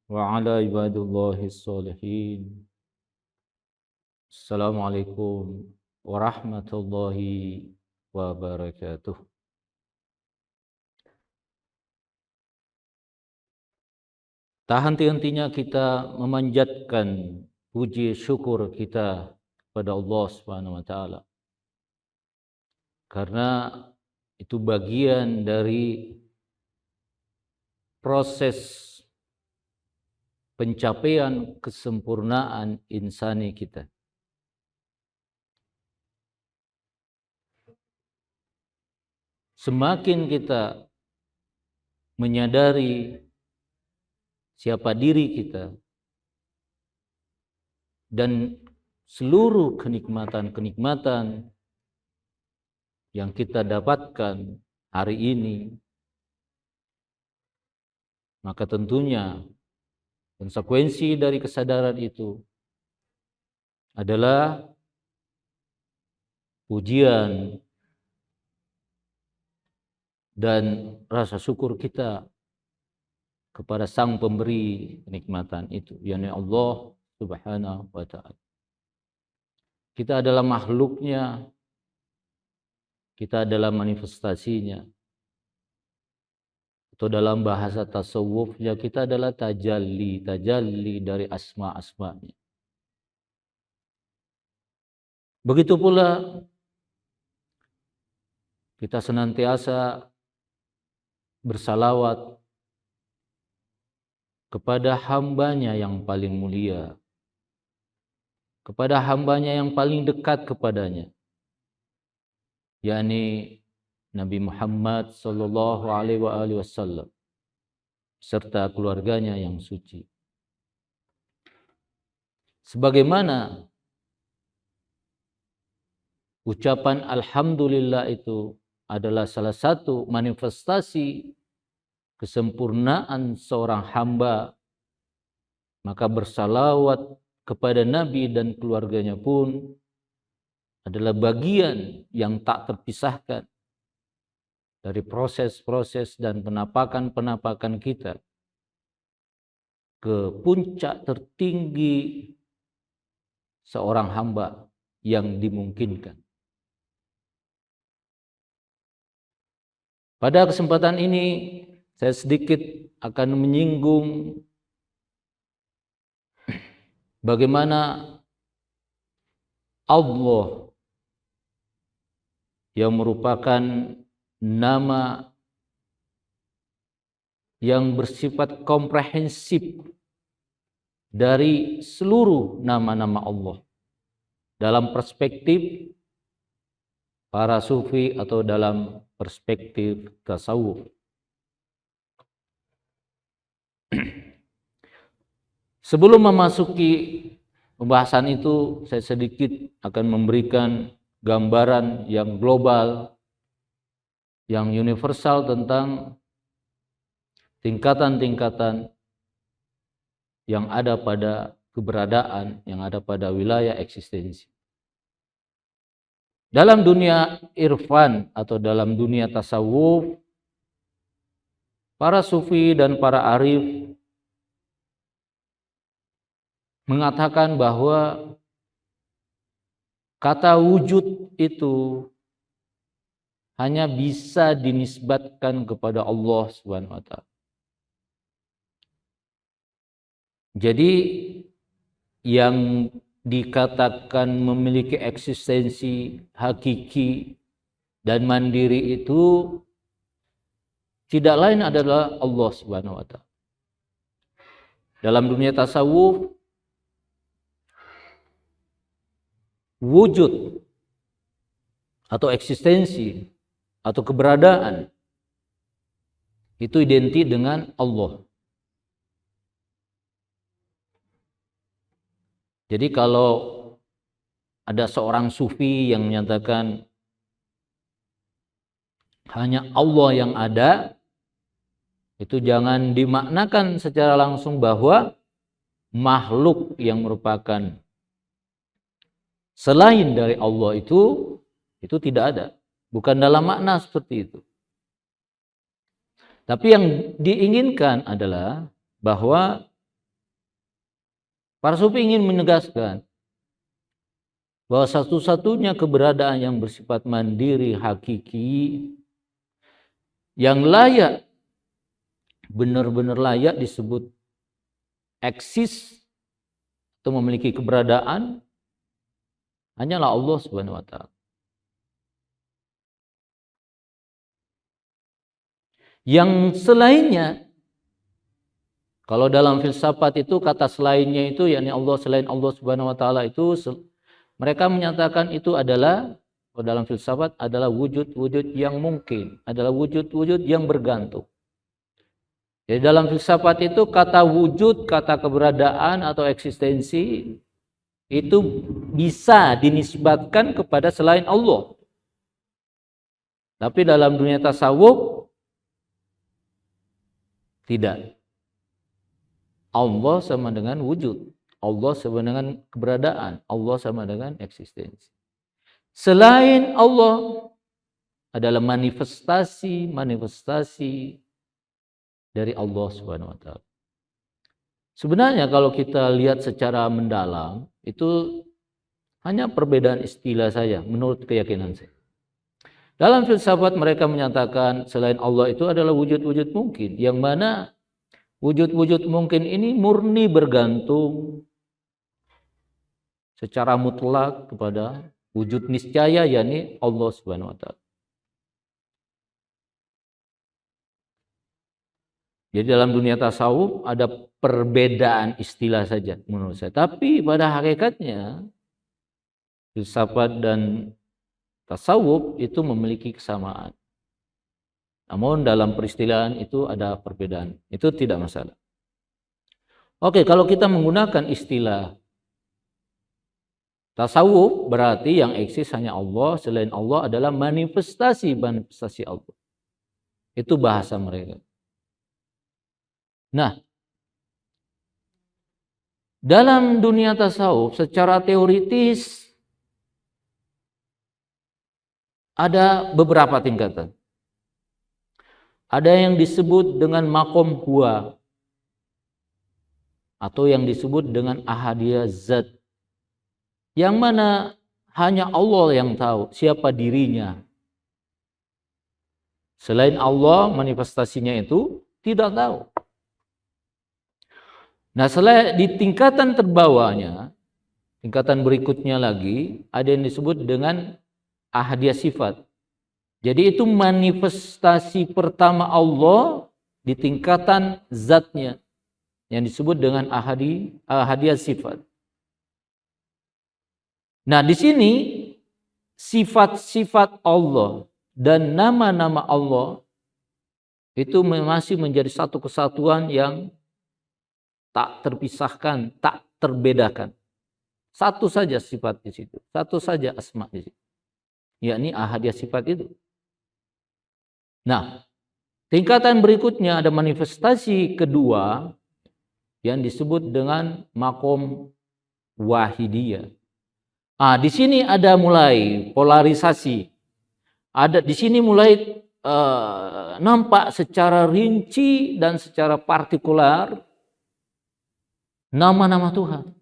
Speaker 5: wa ala ibadillahi salihin. Assalamualaikum warahmatullahi wabarakatuh. Tak henti-hentinya kita memanjatkan puji syukur kita kepada Allah Subhanahu wa taala. Karena itu bagian dari proses pencapaian kesempurnaan insani kita. Semakin kita menyadari siapa diri kita dan seluruh kenikmatan-kenikmatan yang kita dapatkan hari ini, maka tentunya konsekuensi dari kesadaran itu adalah pujian dan rasa syukur kita kepada sang pemberi kenikmatan itu, yakni Allah Subhanahu wa ta'ala. Kita adalah makhluknya, kita adalah manifestasinya, atau dalam bahasa tasawufnya kita adalah tajalli dari asma-asmanya. Begitu pula kita senantiasa bersalawat kepada hambanya yang paling mulia, kepada hambanya yang paling dekat kepadanya, yakni Nabi Muhammad sallallahu alaihi wasallam serta keluarganya yang suci. Sebagaimana ucapan alhamdulillah itu adalah salah satu manifestasi kesempurnaan seorang hamba, maka bersalawat kepada Nabi dan keluarganya pun adalah bagian yang tak terpisahkan dari proses-proses dan penampakan-penampakan kita ke puncak tertinggi seorang hamba yang dimungkinkan. Pada kesempatan ini saya sedikit akan menyinggung bagaimana Allah yang merupakan nama yang bersifat komprehensif dari seluruh nama-nama Allah dalam perspektif para sufi atau dalam perspektif tasawuf. Sebelum memasuki pembahasan itu, saya sedikit akan memberikan gambaran yang global, yang universal tentang tingkatan-tingkatan yang ada pada keberadaan, yang ada pada wilayah eksistensi. Dalam dunia irfan atau dalam dunia tasawuf, para sufi dan para arif mengatakan bahwa kata wujud itu hanya bisa dinisbatkan kepada Allah Subhanahu wa taala. Jadi yang dikatakan memiliki eksistensi hakiki dan mandiri itu tidak lain adalah Allah Subhanahu wa taala. Dalam dunia tasawuf, wujud atau eksistensi atau keberadaan itu identik dengan Allah. Jadi kalau ada seorang sufi yang menyatakan hanya Allah yang ada, itu jangan dimaknakan secara langsung bahwa makhluk yang merupakan selain dari Allah itu tidak ada. Bukan dalam makna seperti itu. Tapi yang diinginkan adalah bahwa para sufi ingin menegaskan bahwa satu-satunya keberadaan yang bersifat mandiri, hakiki, yang layak, benar-benar layak disebut eksis atau memiliki keberadaan, hanyalah Allah Subhanahu wa taala. Yang selainnya, kalau dalam filsafat itu kata selainnya itu yakni Allah, selain Allah Subhanahu wa taala itu mereka menyatakan itu adalah, kalau dalam filsafat adalah wujud-wujud yang mungkin, adalah wujud-wujud yang bergantung. Jadi dalam filsafat itu kata wujud, kata keberadaan atau eksistensi itu bisa dinisbatkan kepada selain Allah. Tapi dalam dunia tasawuf tidak. Allah sama dengan wujud, Allah sama dengan keberadaan, Allah sama dengan eksistensi. Selain Allah adalah manifestasi dari Allah Subhanahu wa taala. Sebenarnya kalau kita lihat secara mendalam, itu hanya perbedaan istilah saja menurut keyakinan saya. Dalam filsafat mereka menyatakan selain Allah itu adalah wujud-wujud mungkin, yang mana wujud-wujud mungkin ini murni bergantung secara mutlak kepada wujud niscaya, yakni Allah Subhanahu wa taala. Jadi dalam dunia tasawuf ada perbedaan istilah saja menurut saya. Tapi pada hakikatnya filsafat dan tasawuf itu memiliki kesamaan. Namun dalam peristilahan itu ada perbedaan. Itu tidak masalah. Oke, kalau kita menggunakan istilah tasawuf, berarti yang eksis hanya Allah, selain Allah adalah manifestasi Allah. Itu bahasa mereka. Nah, dalam dunia tasawuf secara teoritis ada beberapa tingkatan. Ada yang disebut dengan makom huwa atau yang disebut dengan ahadiyah zat, yang mana hanya Allah yang tahu siapa dirinya. Selain Allah, manifestasinya itu tidak tahu. Nah, selain di tingkatan terbawahnya Tingkatan berikutnya lagi ada yang disebut dengan ahadiyah sifat. Jadi itu manifestasi pertama Allah di tingkatan zatnya yang disebut dengan ahadiyah sifat. Nah, di sini sifat-sifat Allah dan nama-nama Allah itu masih menjadi satu kesatuan yang tak terpisahkan, tak terbedakan. Satu saja sifat di situ, satu saja asma di situ, yakni ahadiyah sifat itu. Nah, tingkatan berikutnya ada manifestasi kedua yang disebut dengan makom wahidiyah. Di sini ada mulai polarisasi. Ada di sini mulai nampak secara rinci dan secara partikular nama-nama Tuhan.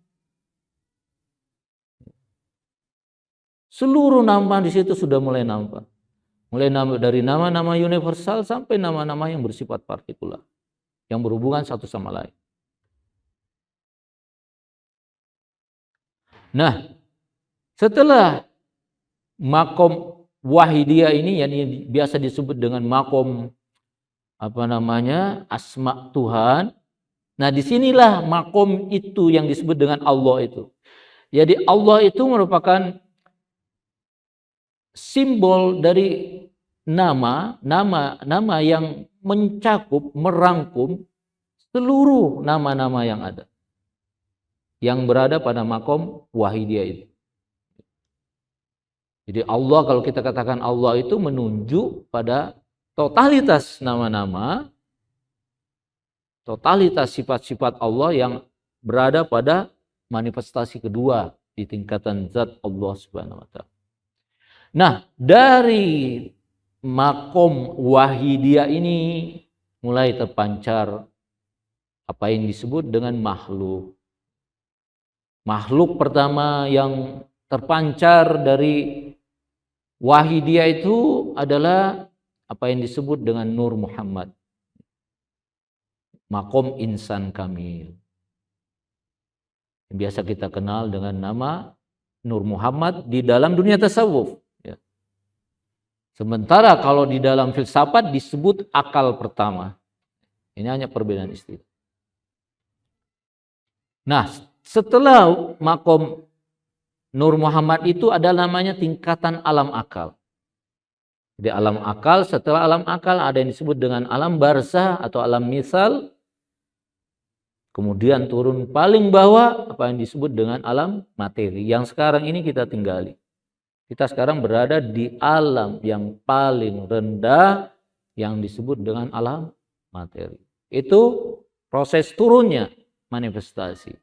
Speaker 5: Seluruh nama di situ sudah mulai nampak. Mulai dari nama-nama universal sampai nama-nama yang bersifat partikular, yang berhubungan satu sama lain. Nah, setelah makom wahidiyah ini yang biasa disebut dengan makom asma Tuhan. Nah, disinilah makom itu yang disebut dengan Allah itu. Jadi Allah itu merupakan simbol dari nama yang mencakup, merangkum seluruh nama-nama yang ada, yang berada pada makom wahidiyah itu. Jadi Allah, kalau kita katakan Allah itu menunjuk pada totalitas nama-nama, totalitas sifat-sifat Allah yang berada pada manifestasi kedua di tingkatan zat Allah Subhanahu wa Ta'ala. Nah, dari makom wahidiyah ini mulai terpancar apa yang disebut dengan makhluk. Makhluk pertama yang terpancar dari wahidiyah itu adalah apa yang disebut dengan Nur Muhammad. Makom insan kamil. Yang biasa kita kenal dengan nama Nur Muhammad di dalam dunia tasawuf. Sementara kalau di dalam filsafat disebut akal pertama. Ini hanya perbedaan istilah. Nah, setelah makom Nur Muhammad itu ada namanya tingkatan alam akal. Jadi alam akal, setelah alam akal ada yang disebut dengan alam barzah atau alam misal. Kemudian turun paling bawah apa yang disebut dengan alam materi. Yang sekarang ini kita tinggali. Kita sekarang berada di alam yang paling rendah yang disebut dengan alam materi. Itu proses turunnya manifestasi.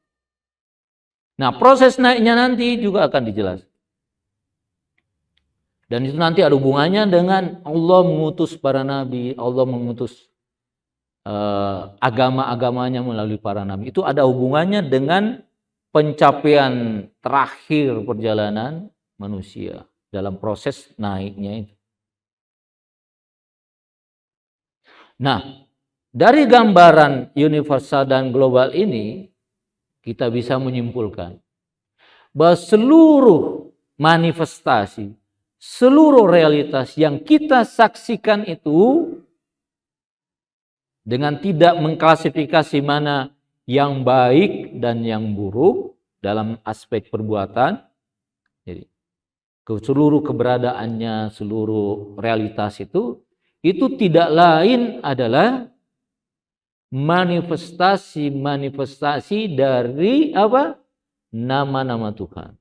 Speaker 5: Nah, proses naiknya nanti juga akan dijelaskan. Dan itu nanti ada hubungannya dengan Allah mengutus para nabi, Allah mengutus agama-agamanya melalui para nabi. Itu ada hubungannya dengan pencapaian terakhir perjalanan manusia dalam proses naiknya itu. Nah, dari gambaran universal dan global ini kita bisa menyimpulkan bahwa seluruh manifestasi, seluruh realitas yang kita saksikan itu dengan tidak mengklasifikasi mana yang baik dan yang buruk dalam aspek perbuatan. Jadi seluruh keberadaannya, seluruh realitas itu tidak lain adalah manifestasi dari apa? Nama-nama Tuhan.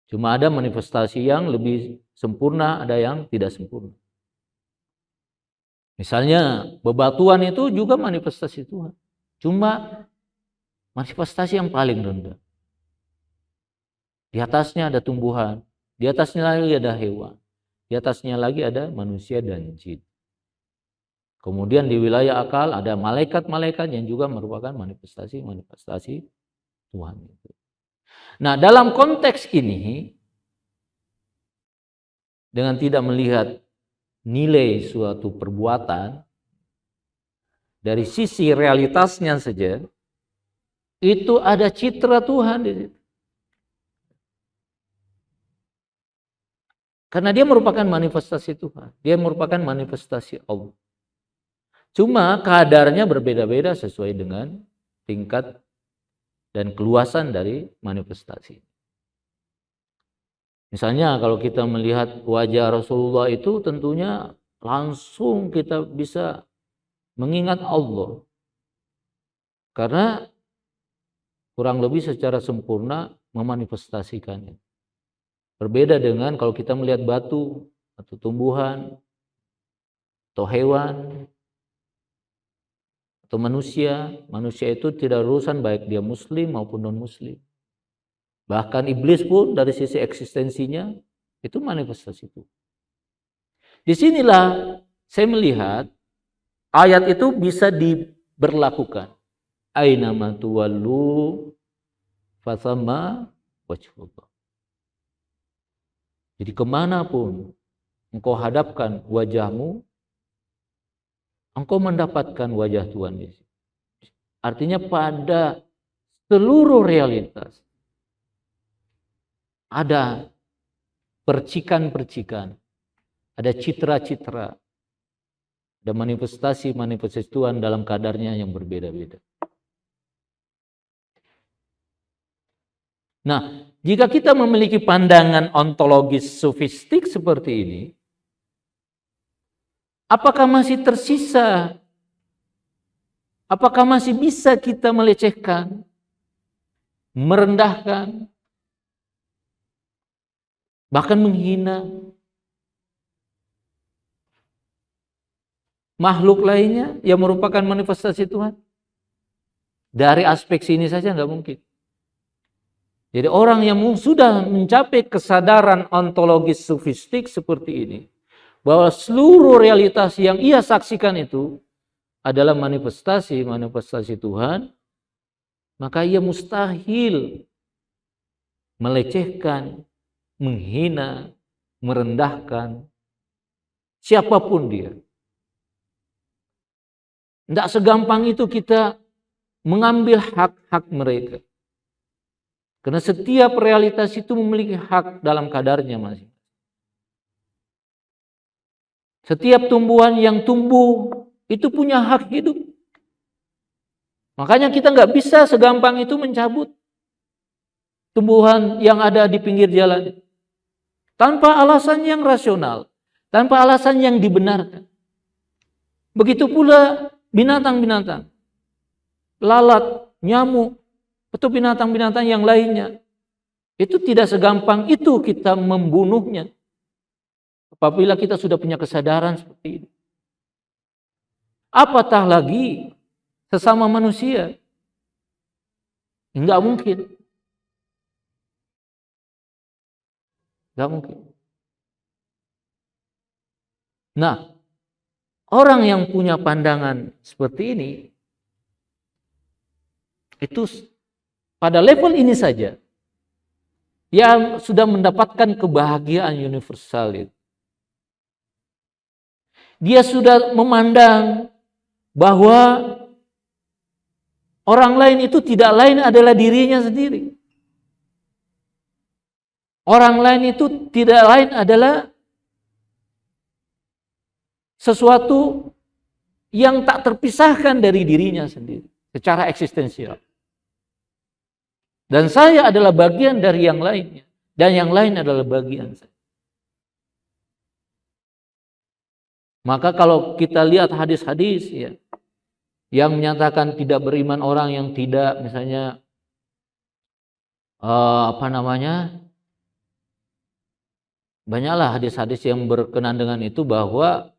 Speaker 5: Cuma ada manifestasi yang lebih sempurna, ada yang tidak sempurna. Misalnya bebatuan itu juga manifestasi Tuhan. Cuma manifestasi yang paling rendah. Di atasnya ada tumbuhan, di atasnya lagi ada hewan, di atasnya lagi ada manusia dan jin. Kemudian di wilayah akal ada malaikat-malaikat yang juga merupakan manifestasi Tuhan. Nah, dalam konteks ini, dengan tidak melihat nilai suatu perbuatan, dari sisi realitasnya saja, itu ada citra Tuhan di situ. Karena dia merupakan manifestasi Tuhan. Dia merupakan manifestasi Allah. Cuma kadarnya berbeda-beda sesuai dengan tingkat dan keluasan dari manifestasi. Misalnya kalau kita melihat wajah Rasulullah itu tentunya langsung kita bisa mengingat Allah. Karena kurang lebih secara sempurna memanifestasikannya. Berbeda dengan kalau kita melihat batu atau tumbuhan atau hewan atau manusia. Manusia itu tidak urusan baik dia muslim maupun non muslim. Bahkan iblis pun dari sisi eksistensinya itu manifestasi itu. Disinilah saya melihat ayat itu bisa diberlakukan. Aina ma tuwallu fathamma wajhullah. Jadi kemanapun engkau hadapkan wajahmu, engkau mendapatkan wajah Tuhan di situ. Artinya pada seluruh realitas ada percikan-percikan, ada citra-citra, ada manifestasi-manifestasi Tuhan dalam kadarnya yang berbeda-beda. Nah, jika kita memiliki pandangan ontologis sofistik seperti ini, apakah masih tersisa? Apakah masih bisa kita melecehkan, merendahkan, bahkan menghina makhluk lainnya yang merupakan manifestasi Tuhan? Dari aspek sini saja nggak mungkin. Jadi orang yang sudah mencapai kesadaran ontologis sofistik seperti ini, bahwa seluruh realitas yang ia saksikan itu adalah manifestasi Tuhan, maka ia mustahil melecehkan, menghina, merendahkan siapapun dia. Tidak segampang itu kita mengambil hak-hak mereka. Karena setiap realitas itu memiliki hak dalam kadarnya masing. Setiap tumbuhan yang tumbuh itu punya hak hidup. Makanya kita nggak bisa segampang itu mencabut tumbuhan yang ada di pinggir jalan tanpa alasan yang rasional, tanpa alasan yang dibenarkan. Begitu pula binatang-binatang, lalat, nyamuk, atau binatang-binatang yang lainnya. Itu tidak segampang itu kita membunuhnya. Apabila kita sudah punya kesadaran seperti ini. Apatah lagi sesama manusia. Enggak mungkin. Enggak mungkin. Nah, orang yang punya pandangan seperti ini, itu pada level ini saja, yang sudah mendapatkan kebahagiaan universal itu. Dia sudah memandang bahwa orang lain itu tidak lain adalah dirinya sendiri. Orang lain itu tidak lain adalah sesuatu yang tak terpisahkan dari dirinya sendiri secara eksistensial. Dan saya adalah bagian dari yang lainnya. Dan yang lain adalah bagian saya. Maka kalau kita lihat hadis-hadis ya, yang menyatakan tidak beriman orang yang tidak misalnya banyaklah hadis-hadis yang berkenan dengan itu, bahwa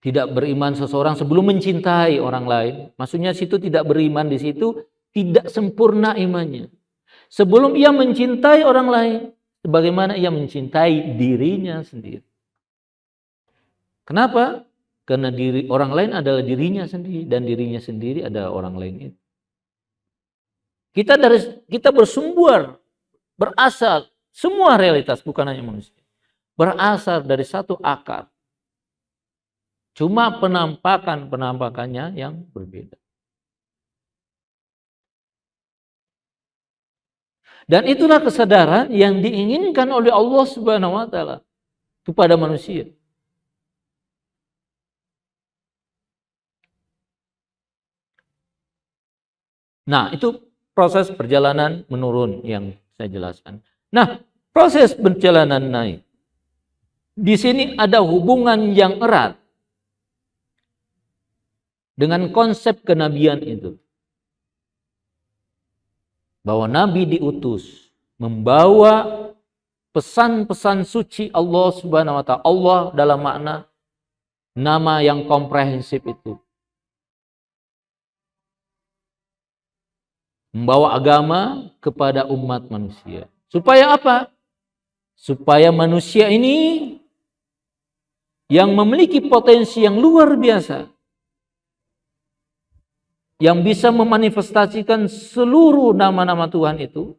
Speaker 5: tidak beriman seseorang sebelum mencintai orang lain. Maksudnya situ tidak beriman di situ tidak sempurna imannya. Sebelum ia mencintai orang lain, sebagaimana ia mencintai dirinya sendiri. Kenapa? Karena diri orang lain adalah dirinya sendiri dan dirinya sendiri adalah orang lain itu. Kita bersumber, berasal, semua realitas bukan hanya manusia, berasal dari satu akar. Cuma penampakannya yang berbeda. Dan itulah kesadaran yang diinginkan oleh Allah Subhanahu wa taala kepada manusia. Nah, itu proses perjalanan menurun yang saya jelaskan. Nah, proses perjalanan naik. Di sini ada hubungan yang erat dengan konsep kenabian itu. Bahwa Nabi diutus membawa pesan-pesan suci Allah Subhanahu wa taala. Allah dalam makna nama yang komprehensif itu. Membawa agama kepada umat manusia. Supaya apa? Supaya manusia ini yang memiliki potensi yang luar biasa, yang bisa memanifestasikan seluruh nama-nama Tuhan itu,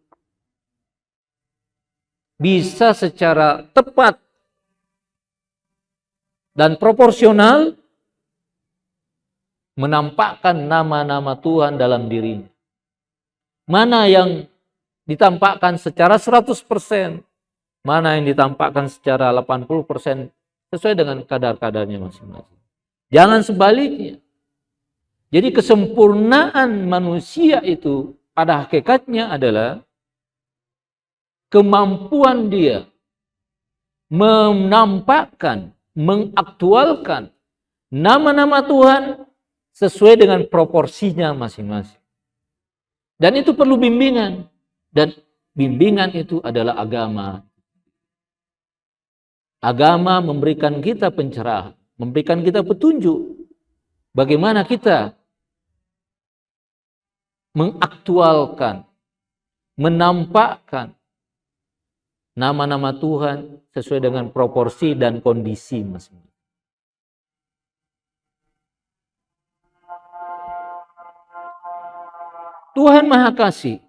Speaker 5: bisa secara tepat dan proporsional menampakkan nama-nama Tuhan dalam dirinya. Mana yang ditampakkan secara 100%, mana yang ditampakkan secara 80%, sesuai dengan kadar-kadarnya masing-masing. Jangan sebaliknya. Jadi kesempurnaan manusia itu pada hakikatnya adalah kemampuan dia menampakkan, mengaktualkan nama-nama Tuhan sesuai dengan proporsinya masing-masing. Dan itu perlu bimbingan. Dan bimbingan itu adalah agama. Agama memberikan kita pencerahan, memberikan kita petunjuk. Bagaimana kita mengaktualkan, menampakkan nama-nama Tuhan sesuai dengan proporsi dan kondisi masing-masing. Tuhan Maha Kasih,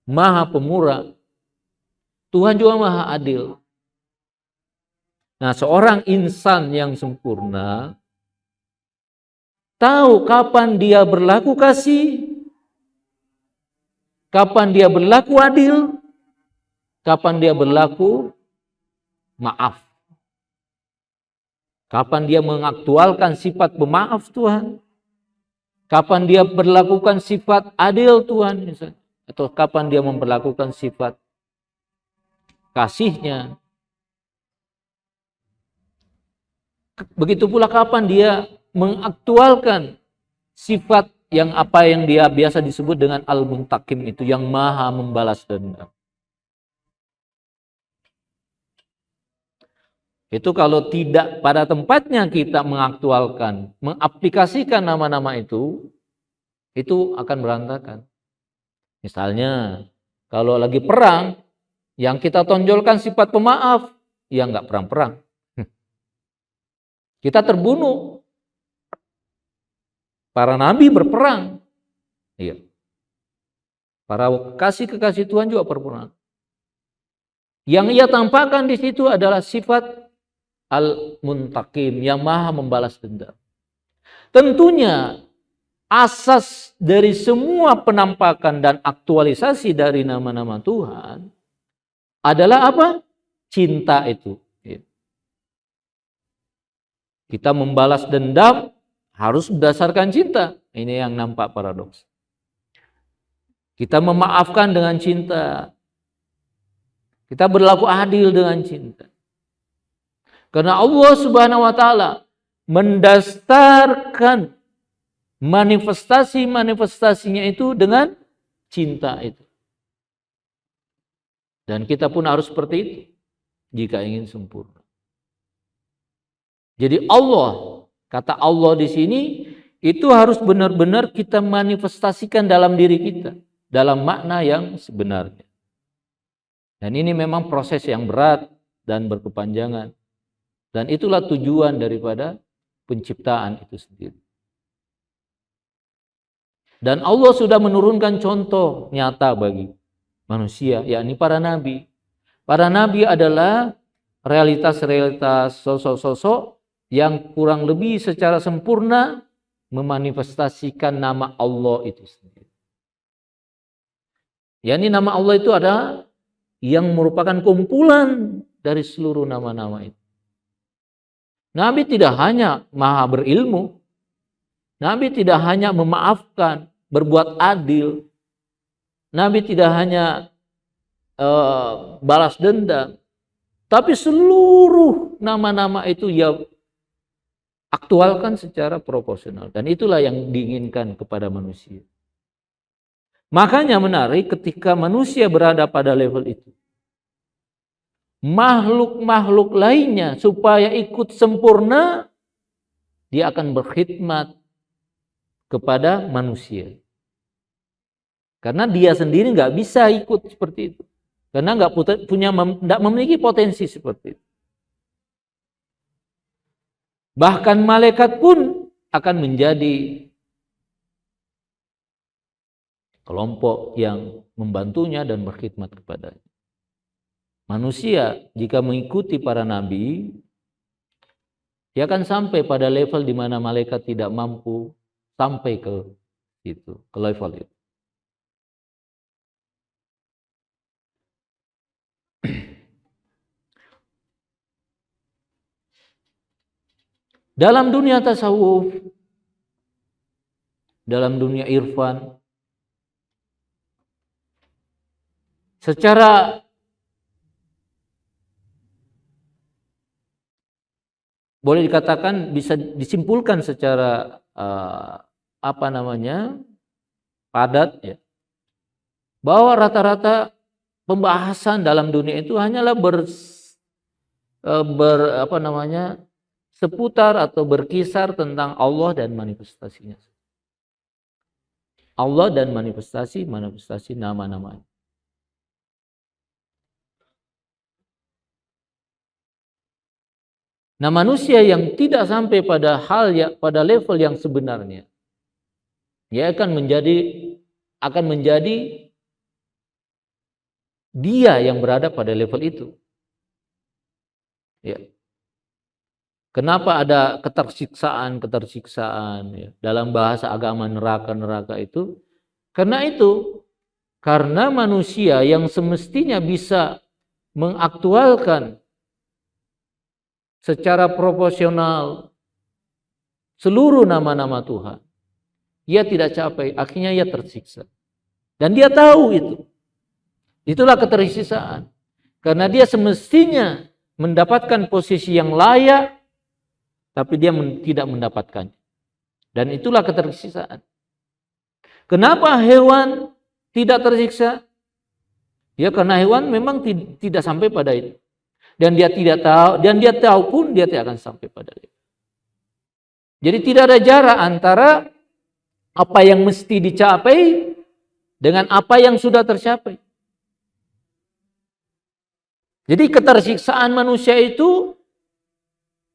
Speaker 5: Maha Pemurah. Tuhan juga Maha Adil. Nah, seorang insan yang sempurna tahu kapan dia berlaku kasih, kapan dia berlaku adil, kapan dia berlaku maaf. Kapan dia mengaktualkan sifat pemaaf Tuhan, kapan dia berlakukan sifat adil Tuhan misalnya, atau kapan dia memperlakukan sifat kasihnya. Begitu pula kapan dia mengaktualkan sifat yang apa yang dia biasa disebut dengan al-muntakim itu, yang maha membalas dendam. Itu kalau tidak pada tempatnya kita mengaktualkan, mengaplikasikan nama-nama itu akan berantakan. Misalnya, kalau lagi perang, yang kita tonjolkan sifat pemaaf, ya nggak perang-perang. Kita terbunuh. Para nabi berperang. Iya. Para kekasih Tuhan juga berperang. Yang ia tampakkan di situ adalah sifat al-muntakim, yang maha membalas dendam. Tentunya asas dari semua penampakan dan aktualisasi dari nama-nama Tuhan adalah apa? Cinta itu. Kita membalas dendam harus berdasarkan cinta. Ini yang nampak paradoks. Kita memaafkan dengan cinta. Kita berlaku adil dengan cinta. Karena Allah Subhanahu wa taala mendasarkan manifestasi-manifestasinya itu dengan cinta itu. Dan kita pun harus seperti itu jika ingin sempurna. Jadi Allah, kata Allah di sini, itu harus benar-benar kita manifestasikan dalam diri kita, dalam makna yang sebenarnya. Dan ini memang proses yang berat dan berkepanjangan. Dan itulah tujuan daripada penciptaan itu sendiri. Dan Allah sudah menurunkan contoh nyata bagi manusia, yakni para nabi. Para nabi adalah realitas-realitas sosok-sosok yang kurang lebih secara sempurna memanifestasikan nama Allah itu sendiri. yakni nama Allah itu ada yang merupakan kumpulan dari seluruh nama-nama itu. Nabi tidak hanya maha berilmu, Nabi tidak hanya memaafkan, berbuat adil, Nabi tidak hanya balas dendam, tapi seluruh nama-nama itu ya aktualkan secara proporsional, dan itulah yang diinginkan kepada manusia. Makanya menarik ketika manusia berada pada level itu. Makhluk-makhluk lainnya supaya ikut sempurna, dia akan berkhidmat kepada manusia. Karena dia sendiri nggak bisa ikut seperti itu. Karena nggak memiliki potensi seperti itu. Bahkan malaikat pun akan menjadi kelompok yang membantunya dan berkhidmat kepadanya. Manusia jika mengikuti para nabi, dia akan sampai pada level di mana malaikat tidak mampu sampai ke itu, ke level itu. Dalam dunia tasawuf, dalam dunia irfan, secara boleh dikatakan bisa disimpulkan secara padat ya, bahwa rata-rata pembahasan dalam dunia itu hanyalah seputar atau berkisar tentang Allah dan manifestasinya. Allah dan manifestasi nama-namanya. Nah, manusia yang tidak sampai pada pada level yang sebenarnya, dia akan menjadi dia yang berada pada level itu. Ya. Kenapa ada ketersiksaan ya, dalam bahasa agama neraka itu? Karena manusia yang semestinya bisa mengaktualkan secara proporsional seluruh nama-nama Tuhan, ia tidak capai, akhirnya ia tersiksa. Dan dia tahu itu. Itulah ketersiksaan. Karena dia semestinya mendapatkan posisi yang layak, tapi dia tidak mendapatkannya. Dan itulah ketersiksaan. Kenapa hewan tidak tersiksa? Ya karena hewan memang tidak sampai pada itu. Dan dia tahu pun dia tidak akan sampai pada itu. Jadi tidak ada jarak antara apa yang mesti dicapai dengan apa yang sudah tercapai. Jadi ketersiksaan manusia itu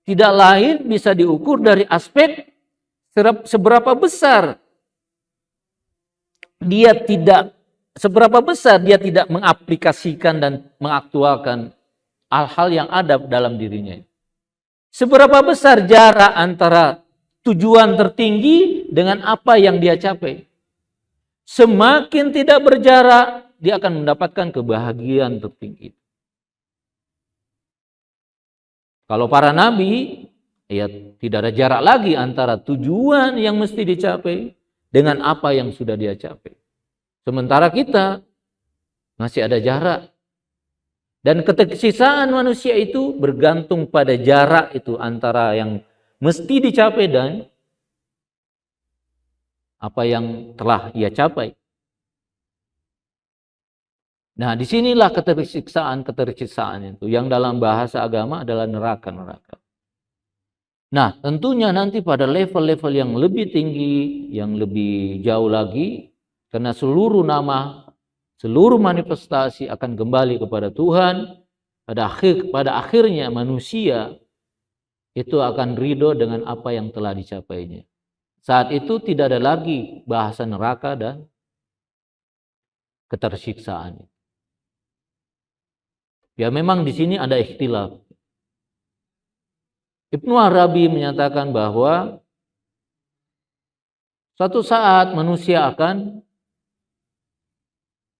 Speaker 5: tidak lain bisa diukur dari aspek seberapa besar dia tidak mengaplikasikan dan mengaktualkan hal-hal yang ada dalam dirinya. Seberapa besar jarak antara tujuan tertinggi dengan apa yang dia capai. Semakin tidak berjarak, dia akan mendapatkan kebahagiaan tertinggi. Kalau para nabi, ya tidak ada jarak lagi antara tujuan yang mesti dicapai dengan apa yang sudah dia capai. Sementara kita masih ada jarak. Dan ketersiksaan manusia itu bergantung pada jarak itu antara yang mesti dicapai dan apa yang telah ia capai. Nah, disinilah ketersiksaan itu yang dalam bahasa agama adalah neraka. Nah, tentunya nanti pada level-level yang lebih tinggi, yang lebih jauh lagi, karena seluruh nama, seluruh manifestasi akan kembali kepada Tuhan. Pada akhirnya manusia itu akan ridho dengan apa yang telah dicapainya. Saat itu tidak ada lagi bahasa neraka dan ketersiksaan. Ya memang di sini ada ikhtilaf. Ibnu Arabi menyatakan bahwa suatu saat manusia akan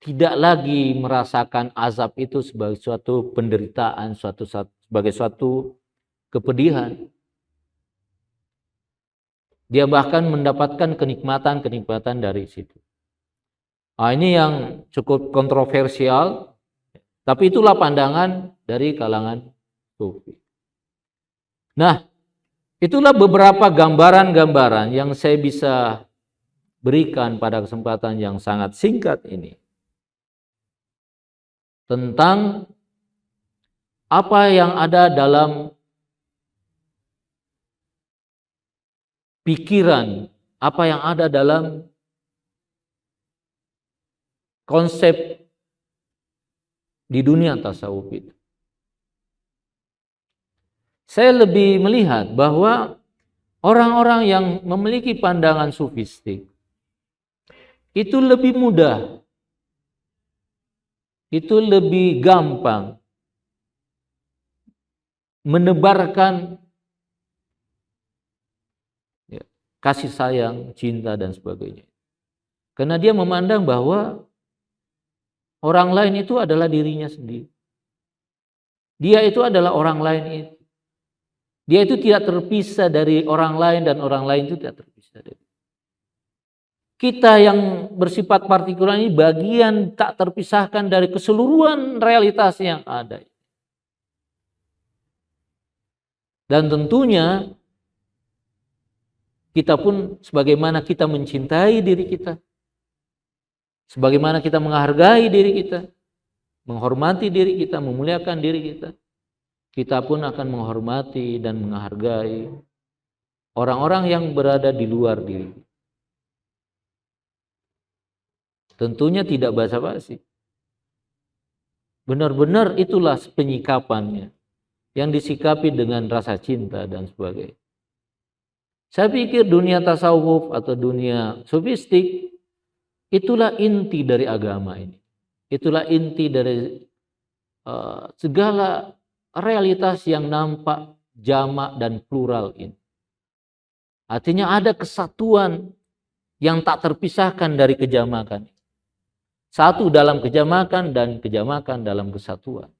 Speaker 5: tidak lagi merasakan azab itu sebagai suatu penderitaan, sebagai suatu kepedihan. Dia bahkan mendapatkan kenikmatan-kenikmatan dari situ. Ini yang cukup kontroversial, tapi itulah pandangan dari kalangan sufi. Nah, itulah beberapa gambaran-gambaran yang saya bisa berikan pada kesempatan yang sangat singkat ini tentang apa yang ada dalam pikiran, apa yang ada dalam konsep di dunia tasawuf itu. Saya lebih melihat bahwa orang-orang yang memiliki pandangan sufistik itu lebih mudah, itu lebih gampang menebarkan kasih sayang, cinta, dan sebagainya. Karena dia memandang bahwa orang lain itu adalah dirinya sendiri. Dia itu adalah orang lain itu. Dia itu tidak terpisah dari orang lain dan orang lain itu tidak terpisah dari kita. Yang bersifat partikular ini bagian tak terpisahkan dari keseluruhan realitas yang ada. Dan tentunya kita pun sebagaimana kita mencintai diri kita, sebagaimana kita menghargai diri kita, menghormati diri kita, memuliakan diri kita, kita pun akan menghormati dan menghargai orang-orang yang berada di luar diri. Tentunya tidak basa-basi. Benar-benar itulah penyikapannya yang disikapi dengan rasa cinta dan sebagainya. Saya pikir dunia tasawuf atau dunia sufistik itulah inti dari agama ini. Itulah inti dari segala realitas yang nampak jamak dan plural ini. Artinya ada kesatuan yang tak terpisahkan dari kejamakan. Satu dalam kejamakan dan kejamakan dalam kesatuan.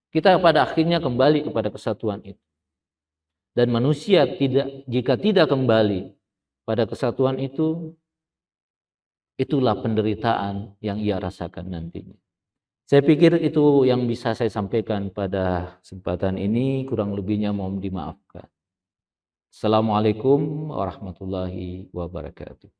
Speaker 5: Kita pada akhirnya kembali kepada kesatuan itu. Dan manusia jika tidak kembali pada kesatuan itu, itulah penderitaan yang ia rasakan nantinya. Saya pikir itu yang bisa saya sampaikan pada kesempatan ini, kurang lebihnya mohon dimaafkan. Assalamualaikum warahmatullahi wabarakatuh.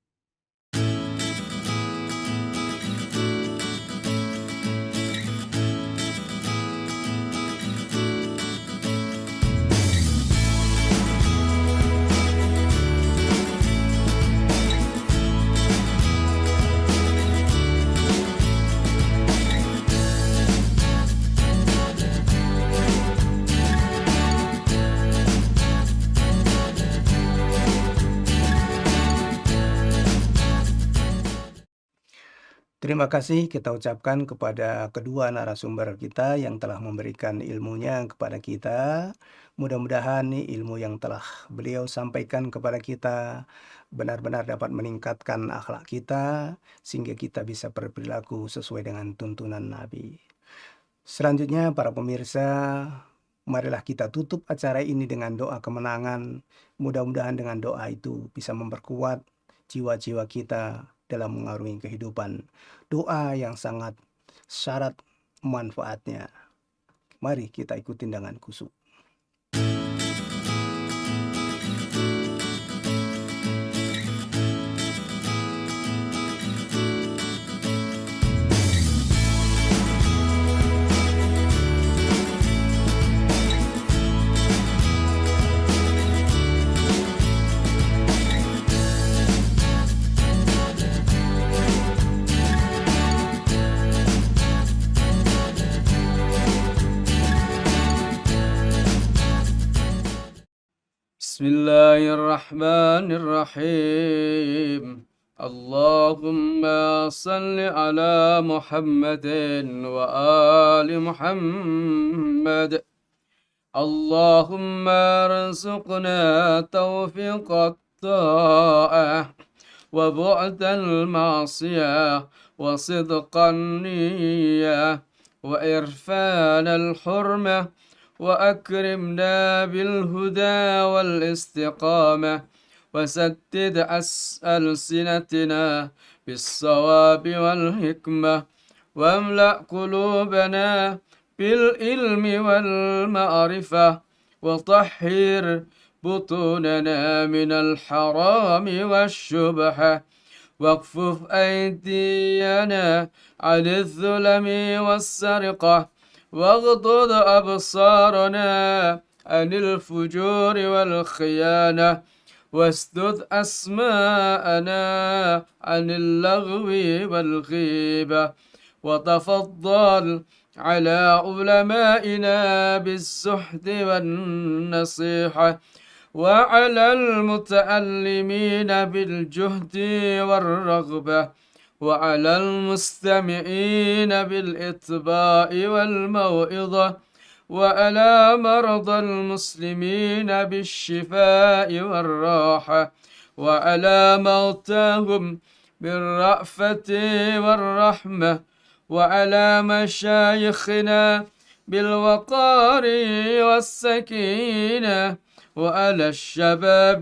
Speaker 3: Terima kasih kita ucapkan kepada kedua narasumber kita yang telah memberikan ilmunya kepada kita. Mudah-mudahan ilmu yang telah beliau sampaikan kepada kita benar-benar dapat meningkatkan akhlak kita sehingga kita bisa berperilaku sesuai dengan tuntunan Nabi. Selanjutnya para pemirsa, marilah kita tutup acara ini dengan doa kemenangan. Mudah-mudahan dengan doa itu bisa memperkuat jiwa-jiwa kita dalam mengarungi kehidupan. Doa yang sangat syarat manfaatnya. Mari kita ikuti dengan khusyuk.
Speaker 2: Bismillahirrahmanirrahim. Allahumma salli ala Muhammadin wa ali Muhammad. Allahumma rzuqna taufiqat ta'ah وبعد المعصية وصدق النية وإرفان الحرمة وأكرمنا بالهدى والاستقامة وسدد ألسنتنا بالصواب والحكمة واملأ قلوبنا بالعلم والمعرفة وطهر بطوننا من الحرام والشبهة واكفف أيدينا عن الظلم والسرقة واغضض أبصارنا عن الفجور والخيانة واسدد أسماءنا عن اللغو والغيبة وتفضل على علمائنا بالزهد والنصيحة وعلى المتعلمين بالجهد والرغبة وعلى المستمعين بالإتباع والموعظة وعلى مرضى المسلمين بالشفاء والراحة وعلى موتاهم بالرأفة والرحمة وعلى مشايخنا بالوقار والسكينة وعلى الشباب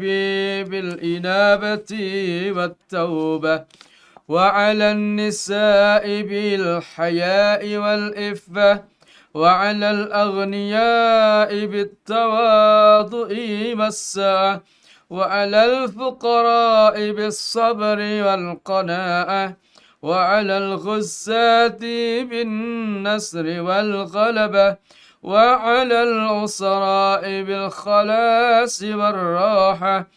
Speaker 2: بالإنابة والتوبة وعلى النساء بالحياء والإفة وعلى الأغنياء بالتواضع والسعة وعلى الفقراء بالصبر والقناعة وعلى الغزاة بالنصر والغلبة وعلى العسراء بالخلاص والراحة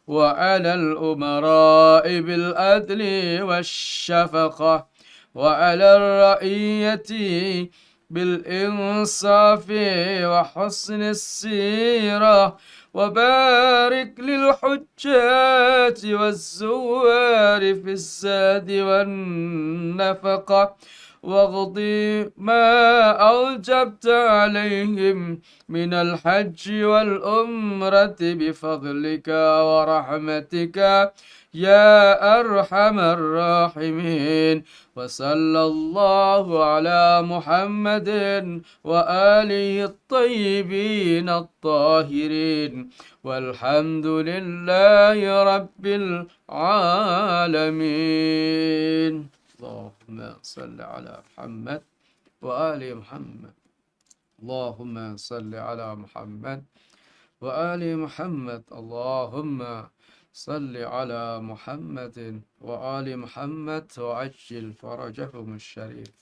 Speaker 2: وعلى الأمراء بالعدل والشفقة وعلى الرعية بالإنصاف وحسن السيرة وبارك للحجاج والزوار في الزاد والنفقة واقضي ما أوجبت عليهم من الحج والأمرة بفضلك ورحمتك يا أرحم الراحمين وصلى الله على محمد وآله الطيبين الطاهرين والحمد لله رب العالمين. اللهم صل على محمد وآل محمد. اللهم صل على محمد وآل محمد. اللهم صل على محمد وآل محمد وعجل فرجهم الشريف.